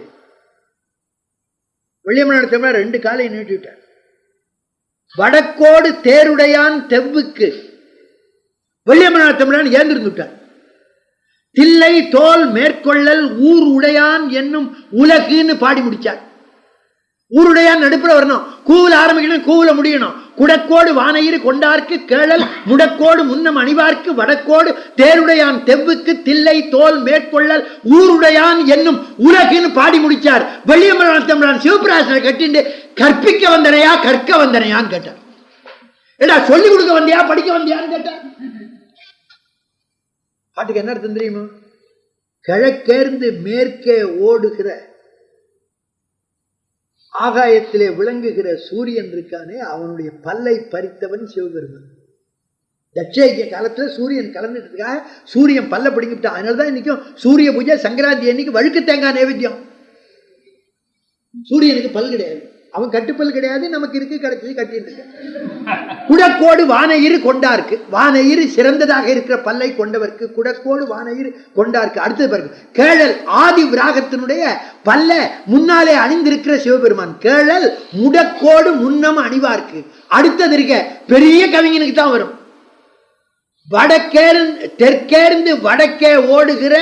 வெள்ளியம்பலவான தம்பிரான் 2 காலை நீட்டிட்டார். வடக்கோடு தேருடையான் தெவ்வுக்கு. வெள்ளியம்பலவான தம்பிரான் ஏந்திருந்துட்டார். தில்லை தோல் மேற்கொள்ளல் ஊர் உடையான் என்னும் உலகுன்னு பாடி முடிச்சார். ஊருடையான் நடுப்புற வரணும். கூவுல ஆரம்பிக்கணும், கூவுல முடியணும். குடக்கோடு வானெயிறு கொண்டார்க்கு. கேழல் முடக்கோடு முன்னம் அணிவார்க்கு. வடக்கோடு தேருடையான் தெவ்வுக்கு. தில்லை தோல் மேற்கொள்ளல் ஊருடையான் என்னும் உலகுன்னு பாடி முடிச்சார். வெள்ளியம்பலவான தம்பிரான் சிவபிரகாசனை கட்டிண்டு கற்பிக்க வந்தனையா கற்க வந்தனையான்னு கேட்டார். ஏடா சொல்லி கொடுக்க வந்தியா படிக்க வந்தியான்னு கேட்டார். பாட்டுக்கு என்ன அர்த்தம் தெரியுமா? கிழக்கேர்ந்து மேற்கே ஓடுகிற ஆகாயத்திலே விளங்குகிற சூரியன் இருக்கானே, அவனுடைய பல்லை பறித்தவன் சிவபெருமான். தட்சயஜ்ய காலத்துல சூரியன் கலந்துட்டு இருக்கா, சூரியன் பல்ல பிடிங்கிட்டான். அதனாலதான் இன்னைக்கும் சூரிய பூஜை சங்கராந்தி அன்னைக்கு வழுக்கு தேங்காய் நைவேத்தியம். சூரியனுக்கு பல் கிடையாது, அவன் கட்டுப்பல் கிடையாது, நமக்கு இருக்கு, கிடைச்சது கட்டிட்டு இருக்க. குடக்கோடு வானெயிறு கொண்டார்க்கு. வானெயிறு சிறந்ததாக இருக்கிற பல்லை கொண்டவர்க்கு குடக்கோடு வானெயிறு கொண்டார்க்கு. அடுத்தது பாருங்க, கேழல் ஆதி விராகத்தினுடைய பல்ல முன்னாலே அணிந்திருக்கிற சிவபெருமான். கேழல் முடக்கோடு முன்னம் அணிவார்க்கு. அடுத்தது இருக்க பெரிய கவிஞனுக்கு தான் வரும். தெற்கேர்ந்து வடக்கே ஓடுகிற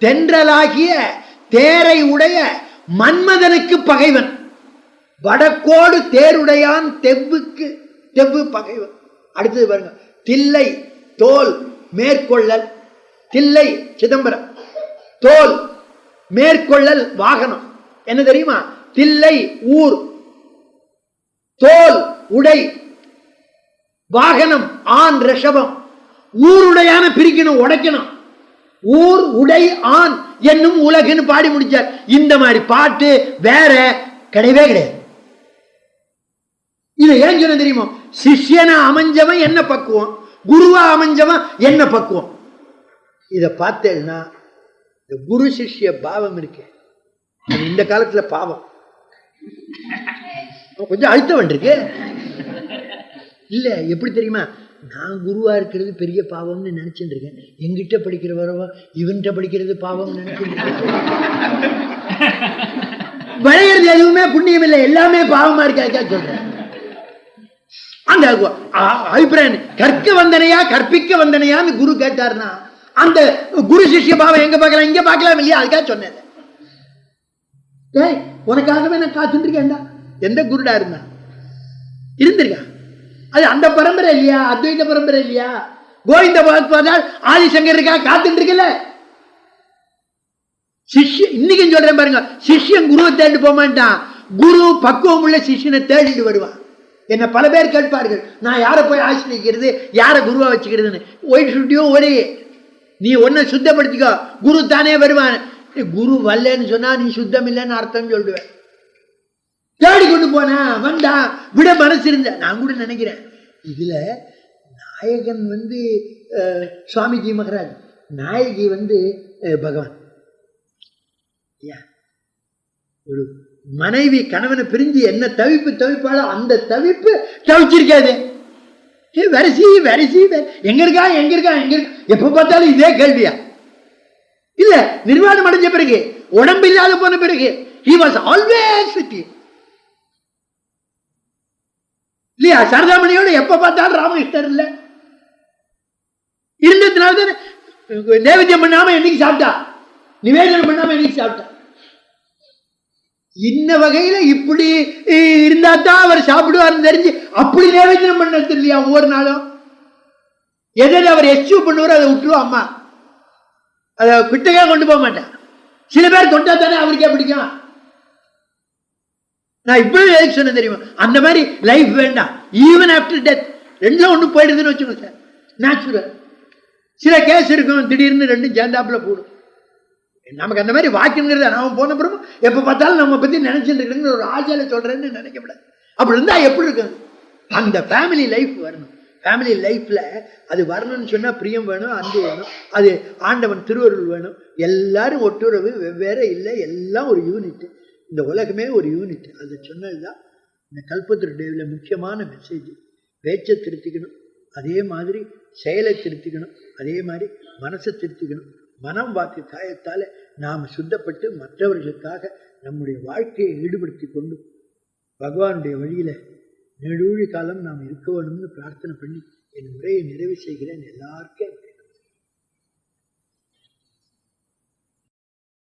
தென்றலாகிய தேரை உடைய மன்மதனுக்கு பகைவன். வடக்கோடு தேருடையான் தெவ்வுக்கு. தெவ்வு பகைவன். அடுத்தது பாருங்க, தில்லை தோல் மேற்கொள்ளல். தில்லை சிதம்பரம், தோல் மேற்கொள்ளல் வாகனம். என்ன தெரியுமா? தில்லை ஊர், தோல் உடை, வாகனம் ஆண் ரிஷபம். ஊருடையான பிரிக்கணும், உடைக்கணும். ஊர் உடை ஆண் என்னும் உலகுன்னு பாடி முடிச்சார். இந்த மாதிரி பாட்டு வேற கிடையவே கிடையாது. இது ஏன் சொன்ன தெரியுமா? சிஷ்யனா அமைஞ்சவன் என்ன பக்குவம், குருவா அமைஞ்சவன் என்ன பக்குவம். இதை பார்த்தேன்னா இந்த குரு சிஷ்ய பாவம் இருக்கு, இந்த காலத்துல பாவம் கொஞ்சம் அழுத்தம் இருக்கு. இல்ல எப்படி தெரியுமா? நான் குருவா இருக்கிறது பெரிய பாவம்னு நினைச்சுட்டு இருக்கேன். எங்கிட்ட படிக்கிறவரவா இவன்கிட்ட படிக்கிறது பாவம் நினைச்சுட்டு இருக்கேன். விளையிறது எதுவுமே புண்ணியம் இல்லை, எல்லாமே பாவமா இருக்கா சொல்றேன். அந்த அபிப்பிராயம் கற்க வந்தனையா கற்பிக்க வந்தனையான்னு குரு கேட்டார்னா அந்த குரு சிஷ்ய பாவம் எங்க பார்க்கலாம்? இங்க பார்க்கலாம் இல்லையா? அதுக்காக சொன்னேன். உனக்காகவே நான் காத்துட்டு இருக்கேன்டா. எந்த குருடா இருந்தா இருந்திருக்கா? அது அந்த பரம்பரை இல்லையா? அத்வைத பரம்பரை இல்லையா? கோவிந்த பகவத்பாதால் ஆதிசங்கருக்காக காத்துட்டு இருக்கல. சிஷ்ய இன்னைக்கு சொல்றேன் பாருங்க, சிஷ்யன் குருவை தேடி போக மாட்டான், குரு பக்குவம் உள்ள சிஷ்யனை தேடிட்டு வருவான். என்ன பல பேர் கேட்பார்கள், நான் யாரை போய் ஆசிரியக்கிறது, யாரை குருவா வச்சுக்கிறதுன்னு. ஒயிட் சுட்டியோ ஒரே, நீ ஒன்ன சுத்தப்படுத்திக்கோ, குரு தானே வருவான். குரு வரலன்னு சொன்னா நீ சுத்தம் இல்லைன்னு அர்த்தம் சொல்லுவேன். தேடி கொண்டு போனா வந்தா விட மனசு இருந்த. நான் கூட நினைக்கிறேன் இதுல நாயகன் சுவாமிஜி மகராஜ், நாயகி பகவான். ஒரு மனைவி கணவனை பிரிஞ்சு என்ன தவிப்பாளோ அந்த தவிப்பு தவிச்சிருக்காது. வரிசி வரிசி எங்க இருக்கா எங்க இருக்கா எங்க இருக்கா, எப்ப பார்த்தாலும் இதே கேள்வியா? இல்ல நிர்வாணம் அடைஞ்ச பிறகு, உடம்பு இல்லாத போன பிறகு he was always with you. இல்லையா? சரதாமணியோட எப்ப பார்த்தாலும் ராமகிருஷ்ணர் இல்ல இருந்ததுனால நைவேத்தியம் பண்ணாம என்னைக்கு சாப்பிட்டா, நிவேதனம் பண்ணாம என்னைக்கு சாப்பிட்டா. இன்ன வகையில இப்படி இருந்தா தான் அவர் சாப்பிடுவார் தெரிஞ்சு அப்படி நைவேத்தியம் பண்ணது இல்லையா? ஒவ்வொரு நாளும் எதை அவர் எஸ்யூ பண்ணுவாரோ அதை விட்டுருவோம். அம்மா அதை கிட்டக்கே கொண்டு போக மாட்டேன். சில பேர் தொட்டா தானே அவருக்கே பிடிக்கும். நான் இப்பவே எதுக்கு சொன்ன தெரியுமா? அந்த மாதிரி லைஃப் வேண்டாம். ஈவன் ஆஃப்டர் டெத் ரெண்டுல ஒண்ணு போயிடுதுன்னு வச்சுக்கோங்க சார், நேச்சுரல். சில கேஸ் இருக்கும், திடீர்னு ரெண்டும் சேர்ந்தாப்புல போடும். நமக்கு அந்த மாதிரி வாக்கிங்கிறது நாம போன பிறகு எப்ப பார்த்தாலும் நம்ம பத்தி நினைச்சுட்டு இருக்கிறேன்னு ஒரு ஆஜால சொல்றேன்னு நினைக்கப்படாது. அப்படி இருந்தா எப்படி இருக்கு? அந்த ஃபேமிலி லைஃப் வரணும். ஃபேமிலி லைஃப்ல அது வரணும்னு சொன்னா பிரியம் வேணும், அன்பு வேணும், அது ஆண்டவன் திருவருள் வேணும். எல்லாரும் ஒட்டுறவு வெவ்வேறு இல்லை, எல்லாம் ஒரு யூனிட். இந்த உலகமே ஒரு யூனிட். அதை சொன்னதுதான் இந்த கல்பத்ரு டேவில் முக்கியமான மெசேஜ். பேச்சை திருத்திக்கணும், அதே மாதிரி செயலை திருத்திக்கணும், அதே மாதிரி மனசை திருத்திக்கணும். மனம் வாக்கு காயத்தால் நாம் சுத்தப்பட்டு மற்றவர்களுக்காக நம்முடைய வாழ்க்கையை ஈடுபடுத்தி கொண்டு பகவானுடைய வழியில் நெடுழி காலம் நாம் இருக்க வேணும்னு பிரார்த்தனை பண்ணி என் உரையை நிறைவு செய்கிறேன். எல்லாருக்கும்